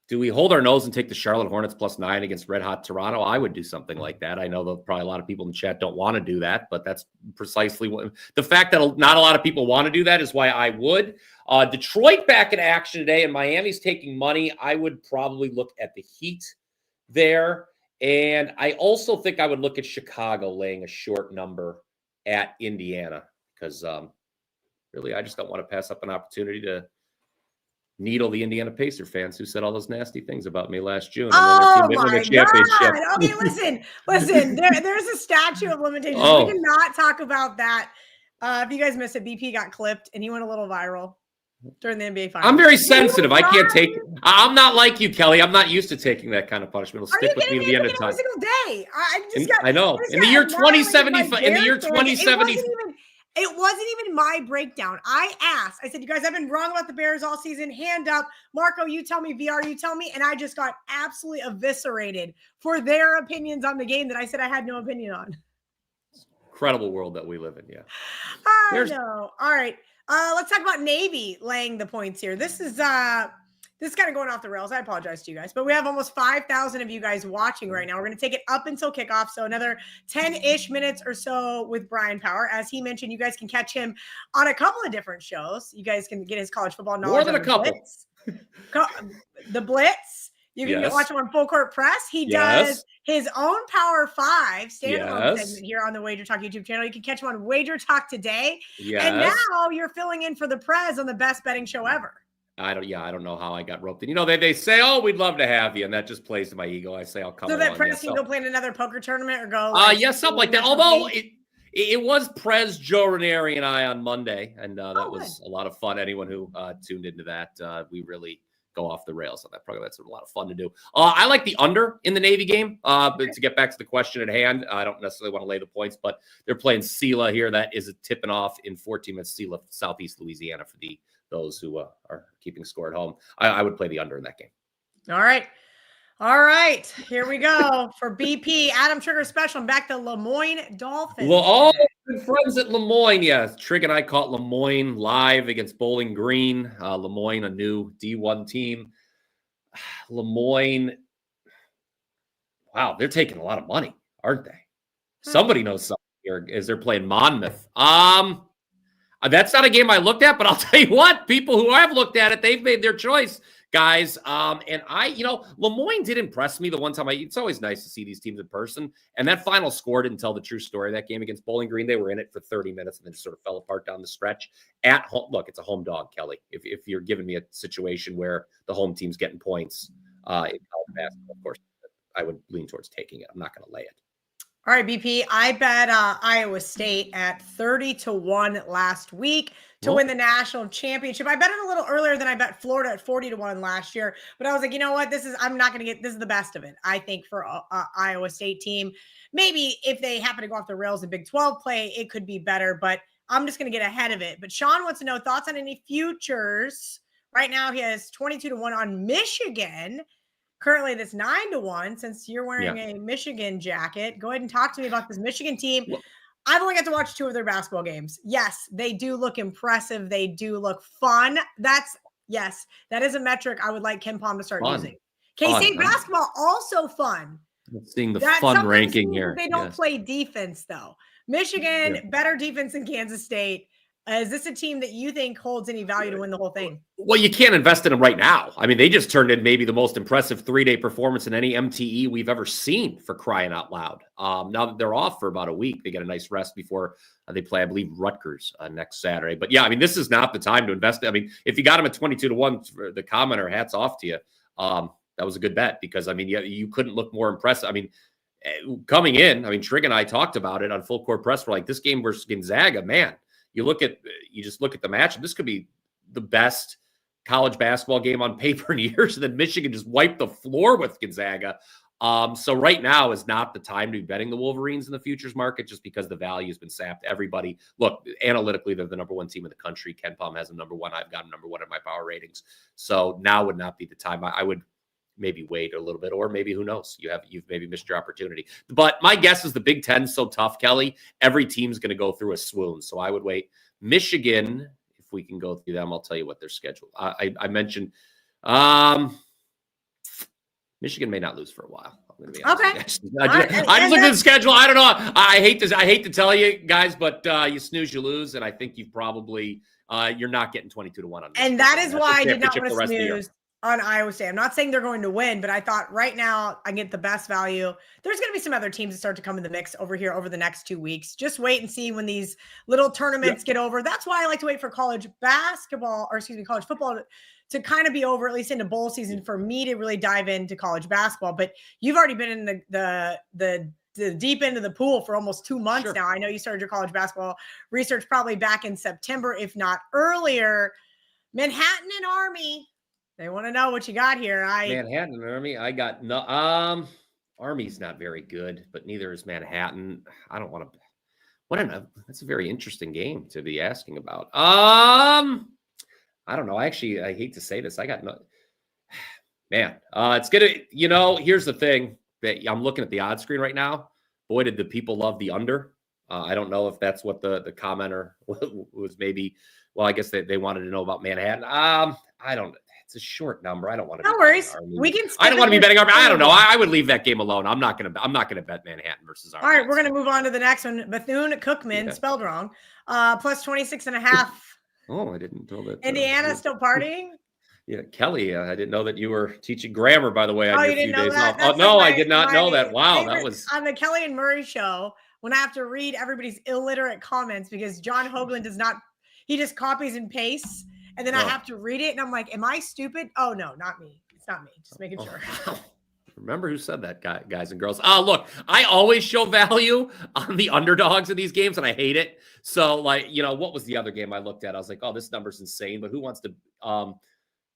do we hold our nose and take the Charlotte Hornets +9 against Red Hot Toronto? I would do something like that. I know that probably a lot of people in the chat don't want to do that, but that's precisely what the fact that not a lot of people want to do that is why I would. Detroit back in action today, and Miami's taking money. I would probably look at the Heat there. And I also think I would look at Chicago laying a short number at Indiana because really I just don't want to pass up an opportunity to needle the Indiana Pacer fans who said all those nasty things about me last June. Oh my God. Okay, listen. There's a statute of limitations. We cannot talk about that. If you guys missed it, BP got clipped and he went a little viral during the NBA finals. I'm very sensitive. I can't take. I'm not like you, Kelly. I'm not used to taking that kind of punishment. It'll stick with me to the end of time. Every single day. I know. In the year 2075. In the year 2070. It wasn't even my breakdown. I asked. I said, "You guys, I've been wrong about the Bears all season. Hand up, Marco. You tell me. VR, you tell me." And I just got absolutely eviscerated for their opinions on the game that I said I had no opinion on. Incredible world that we live in. Yeah. I know. All right. Let's talk about Navy laying the points here. This is this is kind of going off the rails. I apologize to you guys, but we have almost 5,000 of you guys watching right now. We're going to take it up until kickoff. So another 10-ish minutes or so with Bryan Power. As he mentioned, you guys can catch him on a couple of different shows. You guys can get his college football knowledge. More than a couple. The Blitz. You can watch him on Full Court Press. He does his own Power 5 standalone segment here on the WagerTalk YouTube channel. You can catch him on WagerTalk today. And now you're filling in for the Prez on the best betting show ever. I don't know how I got roped in. They say, "Oh, we'd love to have you," and that just plays to my ego. I say, "I'll come." So that Prez can go play in another poker tournament or go. Something like that. Although it was Prez, Joe Ranieri, and I on Monday, and that was a lot of fun. Anyone who tuned into that, we really go off the rails on that program. That's a lot of fun to do. I like the under in the Navy game. But to get back to the question at hand, I don't necessarily want to lay the points, but they're playing Sela here. That is tipping off in 14 minutes. Sela, Southeast Louisiana, for those who are keeping score at home. I would play the under in that game. All right. Here we go for BP. Adam Trigger special. I'm back to Lemoyne Dolphins. Good friends at Lemoyne. Yeah, Trig and I caught Lemoyne live against Bowling Green. Lemoyne, a new D1 team. Lemoyne, wow, they're taking a lot of money, aren't they? Somebody knows something here as they're playing Monmouth. That's not a game I looked at, but I'll tell you what, people who have looked at it, they've made their choice, guys. And Lemoyne did impress me the one time. It's always nice to see these teams in person. And that final score didn't tell the true story. That game against Bowling Green, they were in it for 30 minutes and then just sort of fell apart down the stretch. At home, look, it's a home dog, Kelly. If you're giving me a situation where the home team's getting points in college basketball, of course, I would lean towards taking it. I'm not going to lay it. All right, BP, I bet Iowa State at 30-1 last week to win the national championship. I bet it a little earlier than I bet Florida at 40-1 last year. But I was like, you know what? This is the best of it, I think, for Iowa State team. Maybe if they happen to go off the rails in Big 12 play, it could be better. But I'm just going to get ahead of it. But Sean wants to know thoughts on any futures. Right now, he has 22-1 on Michigan. Currently, that's 9-1 since you're wearing a Michigan jacket. Go ahead and talk to me about this Michigan team. I've only got to watch 2 of their basketball games. Yes, they do look impressive. They do look fun. That is a metric I would like Ken Palm to start using. K-State basketball, also fun. Seeing the fun ranking here. They don't play defense, though. Michigan, better defense than Kansas State. Is this a team that you think holds any value to win the whole thing? Well, you can't invest in them right now. I mean, they just turned in maybe the most impressive 3-day performance in any MTE we've ever seen, for crying out loud. Now that they're off for about a week, they get a nice rest before they play, I believe, Rutgers next Saturday. But yeah, I mean, this is not the time to invest. I mean, if you got them at 22-1, for the commenter, hats off to you. That was a good bet because, I mean, you couldn't look more impressive. I mean, coming in, I mean, Trig and I talked about it on Full Court Press. We're like, this game versus Gonzaga, man. You just look at the matchup. This could be the best college basketball game on paper in years. And then Michigan just wiped the floor with Gonzaga. So right now is not the time to be betting the Wolverines in the futures market just because the value has been sapped. Everybody, look, analytically, they're the number 1 team in the country. Ken Palm has them number 1. I've got them number 1 in my power ratings. So now would not be the time. I would maybe wait a little bit, or maybe who knows? You've maybe missed your opportunity. But my guess is the Big Ten is so tough, Kelly. Every team's going to go through a swoon. So I would wait. Michigan, if we can go through them, I'll tell you what they're scheduled. I mentioned Michigan may not lose for a while. I'm going to be honest. Okay. I just looked at the schedule. I don't know. I hate to tell you guys, but you snooze, you lose, and I think you've probably you're not getting 22-1 on Michigan. And that is why I did not want to snooze on Iowa State. I'm not saying they're going to win, but I thought right now I get the best value. There's going to be some other teams that start to come in the mix over here over the next 2 weeks. Just wait and see when these little tournaments get over. That's why I like to wait for college football to kind of be over, at least into bowl season, for me to really dive into college basketball. But you've already been in the deep end of the pool for almost 2 months now. I know you started your college basketball research probably back in September, if not earlier. Manhattan and Army. They want to know what you got here. Manhattan and Army. I got no. Army's not very good, but neither is Manhattan. I don't want to. That's a very interesting game to be asking about. I don't know. I hate to say this. I got no. Man, it's gonna. Here's the thing. That I'm looking at the odds screen right now. Boy, did the people love the under. I don't know if that's what the commenter was. Maybe. Well, I guess they wanted to know about Manhattan. I don't. it's a short number. I don't want to. No worries. We can. I don't want to be betting Army. I don't know. I would leave that game alone. I'm not gonna bet Manhattan versus Army. All right, we're gonna move on to the next one. Bethune-Cookman, spelled wrong. Plus 26.5. Oh, I didn't know that. Indiana still partying. Yeah, Kelly, I didn't know that you were teaching grammar, by the way, on Oh, your you didn't few know days that? off. Oh, no, I did not know that. Wow, that was on the Kelly and Murray show when I have to read everybody's illiterate comments because John Hoagland does not, he just copies and pastes, and then I have to read it, and I'm like, am I stupid? Oh, no, not me. It's not me. Just making sure. Remember who said that, guys and girls. Look, I always show value on the underdogs in these games, and I hate it. So, like, what was the other game I looked at? I was like, oh, this number's insane, but who wants to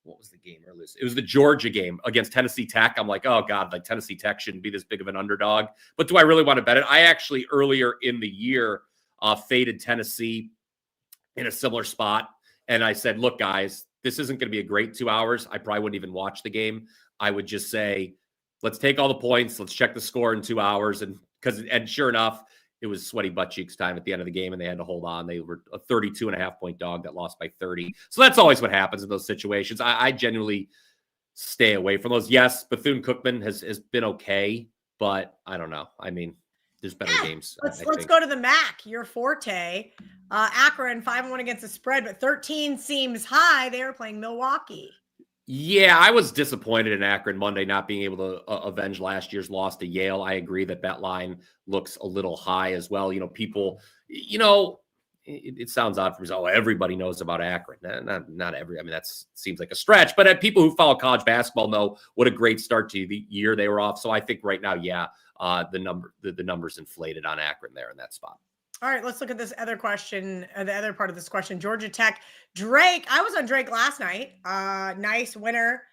what was the game earlier? It was the Georgia game against Tennessee Tech. I'm like, oh God, like Tennessee Tech shouldn't be this big of an underdog. But do I really want to bet it? I actually earlier in the year faded Tennessee in a similar spot. And I said, look, guys, this isn't going to be a great 2 hours. I probably wouldn't even watch the game. I would just say, let's take all the points. Let's check the score in 2 hours. And sure enough, it was sweaty butt cheeks time at the end of the game, and they had to hold on. They were a 32.5-point dog that lost by 30. So that's always what happens in those situations. I genuinely stay away from those. Yes, Bethune-Cookman has been okay, but I don't know. I mean, there's better games. Let's go to the MAC, your forte. Akron, 5-1 against the spread, but 13 seems high. They were playing Milwaukee. Yeah, I was disappointed in Akron Monday not being able to avenge last year's loss to Yale. I agree that line looks a little high as well. People, it sounds odd for me. Oh, everybody knows about Akron. Not every. I mean, that seems like a stretch. But people who follow college basketball know what a great start to the year they were off. So I think right now, the numbers inflated on Akron there in that spot. All right, let's look at this other question, the other part of this question. Georgia Tech, Drake. I was on Drake last night. Nice winner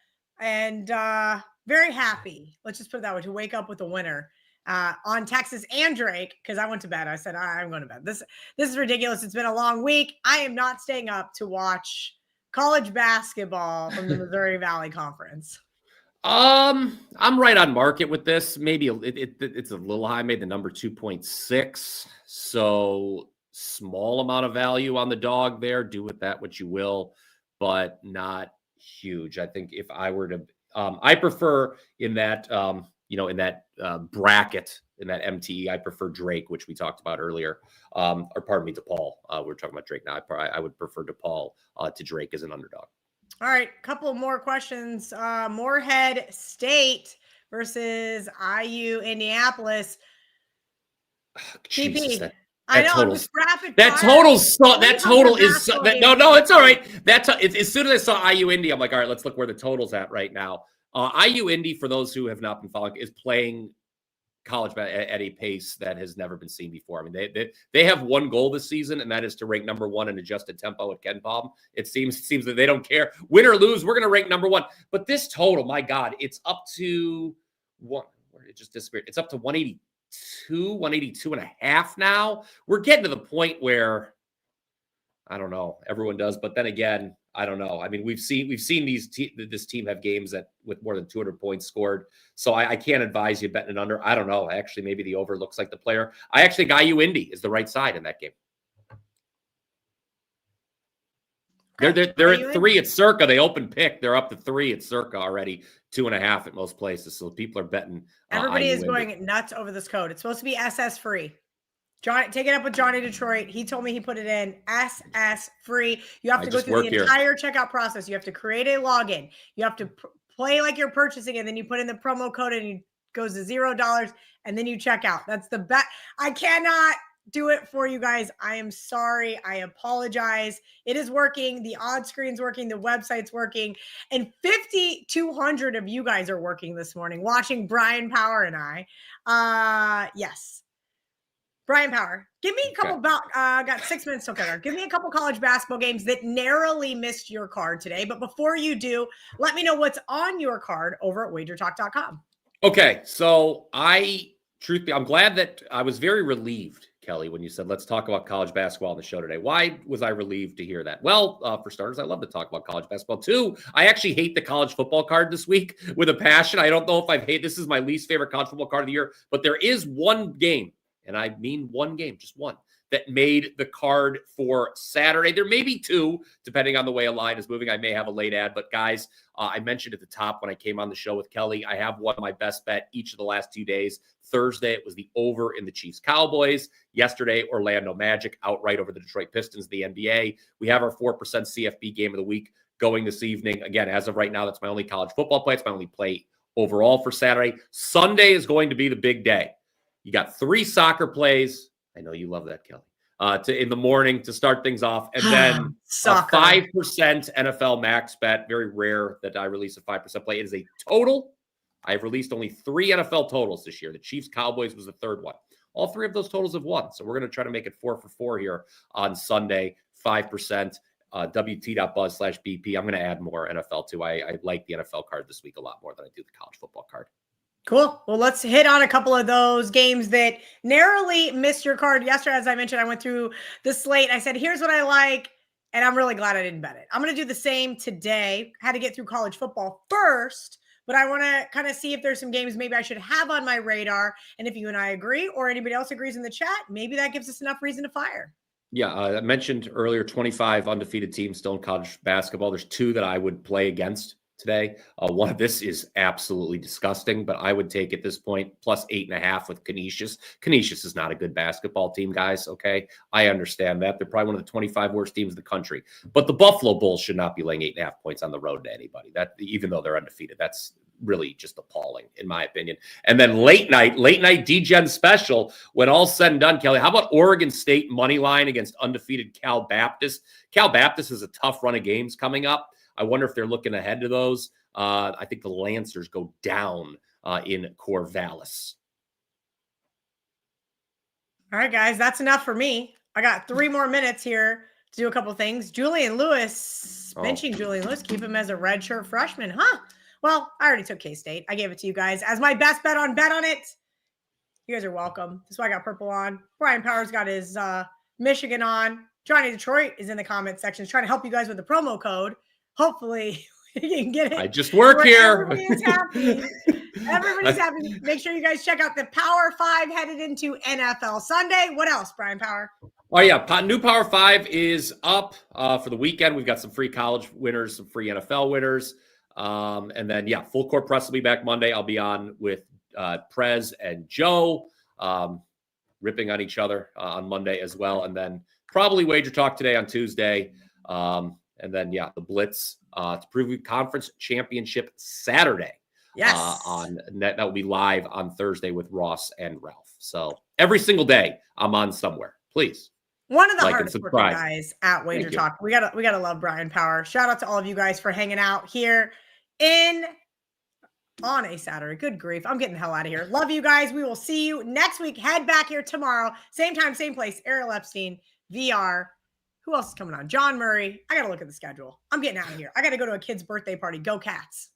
and very happy. Let's just put it that way, to wake up with a winner on Texas and Drake, because I went to bed. I said, I'm going to bed. This is ridiculous. It's been a long week. I am not staying up to watch college basketball from the Missouri Valley Conference. I'm right on market with this. Maybe it's a little high. I made the number 2.6. So small amount of value on the dog there. Do with that what you will, but not huge. I think if I were to, I prefer in that, in that bracket, in that MTE, I prefer Drake, which we talked about earlier. Or pardon me, DePaul. We're talking about Drake now. I would prefer DePaul to Drake as an underdog. All right, couple more questions. Morehead State versus IU Indianapolis. Jesus, TP. I know. I'm just rapid that total is no. It's all right. As soon as I saw IU Indy, I'm like, all right, let's look where the total's at right now. IU Indy, for those who have not been following, is playing college at a pace that has never been seen before. I mean, they have one goal this season, and that is to rank number 1 in adjusted tempo at KenPom. It seems that they don't care. Win or lose, we're going to rank number 1. But this total, my God, it's up to one. It just disappeared. It's up to 182 and a half now. We're getting to the point where I don't know. Everyone does, but then again, I don't know. I mean, we've seen this team have games with more than 200 points scored. So I can't advise you betting an under. I don't know. Actually, maybe the over looks like the player. I actually think IU Indy is the right side in that game. They're at 3 at Circa. They open pick. They're up to 3 at Circa already. 2.5 at most places. So people are betting. Everybody is going nuts over this code. It's supposed to be SS free. John, take it up with Johnny Detroit. He told me he put it in SS free. You have to go through the entire checkout process. You have to create a login. You have to play like you're purchasing, and then you put in the promo code, and it goes to $0, and then you check out. That's the best. I cannot do it for you guys. I am sorry. I apologize. It is working. The odd screen's working. The website's working. And 5,200 of you guys are working this morning, watching Bryan Power and I. Yes. Bryan Power, give me a couple got 6 minutes till kickoff. Give me a couple college basketball games that narrowly missed your card today. But before you do, let me know what's on your card over at WagerTalk.com. Okay, so I'm glad that I was very relieved, Kelly, when you said, let's talk about college basketball on the show today. Why was I relieved to hear that? Well, for starters, I love to talk about college basketball. 2, I actually hate the college football card this week with a passion. I don't know if this is my least favorite college football card of the year, but there is one game. And I mean one game, just one, that made the card for Saturday. There may be two, depending on the way a line is moving. I may have a late ad, but guys, I mentioned at the top when I came on the show with Kelly, I have won my best bet each of the last 2 days. Thursday, it was the over in the Chiefs-Cowboys. Yesterday, Orlando Magic outright over the Detroit Pistons, the NBA. We have our 4% CFB game of the week going this evening. Again, as of right now, that's my only college football play. It's my only play overall for Saturday. Sunday is going to be the big day. You got 3 soccer plays. I know you love that, Kelly. In the morning to start things off. And then a 5% NFL max bet. Very rare that I release a 5% play. It is a total. I've released only 3 NFL totals this year. The Chiefs-Cowboys was the third one. All 3 of those totals have won. So we're going to try to make it 4 for 4 here on Sunday, 5%. WT.buzz/BP. I'm going to add more NFL too. I like the NFL card this week a lot more than I do the college football card. Cool. Well, let's hit on a couple of those games that narrowly missed your card yesterday. As I mentioned, I went through the slate. I said, here's what I like, and I'm really glad I didn't bet it. I'm going to do the same today. Had to get through college football first, but I want to kind of see if there's some games maybe I should have on my radar. And if you and I agree, or anybody else agrees in the chat, maybe that gives us enough reason to fire. Yeah, I mentioned earlier 25 undefeated teams still in college basketball. There's 2 that I would play against today. One of this is absolutely disgusting, but I would take at this point plus 8.5 with Canisius. Canisius is not a good basketball team, guys. Okay, I understand that. They're probably one of the 25 worst teams in the country. But the Buffalo Bulls should not be laying 8.5 points on the road to anybody. That even though they're undefeated, that's really just appalling, in my opinion. And then late night DGen special. When all's said and done, Kelly, how about Oregon State money line against undefeated Cal Baptist? Cal Baptist has a tough run of games coming up. I wonder if they're looking ahead to those. I think the Lancers go down in Corvallis. All right, guys, that's enough for me. I got 3 more minutes here to do a couple things. Julian Lewis, benching Julian Lewis, keep him as a redshirt freshman, huh? Well, I already took K-State. I gave it to you guys as my best bet on Bet On It. You guys are welcome. That's why I got purple on. Brian Power's got his Michigan on. Johnny Detroit is in the comment section trying to help you guys with the promo code. Hopefully, you can get it. I just work here. Everybody's happy. Everybody's happy. Make sure you guys check out the Power 5 headed into NFL Sunday. What else, Brian Power? Oh, yeah. New Power 5 is up for the weekend. We've got some free college winners, some free NFL winners. And then, yeah, Full Court Press will be back Monday. I'll be on with Prez and Joe, ripping on each other on Monday as well. And then probably Wager Talk today on Tuesday. And then, yeah, the Blitz to preview conference championship Saturday. Yes. On that will be live on Thursday with Ross and Ralph. So every single day I'm on somewhere. Please. One of the hardest working guys at Wager Talk. We gotta love Brian Power. Shout out to all of you guys for hanging out here on a Saturday. Good grief. I'm getting the hell out of here. Love you guys. We will see you next week. Head back here tomorrow. Same time, same place. Ariel Epstein, VR. Who else is coming on? John Murray. I got to look at the schedule. I'm getting out of here. I got to go to a kid's birthday party. Go Cats.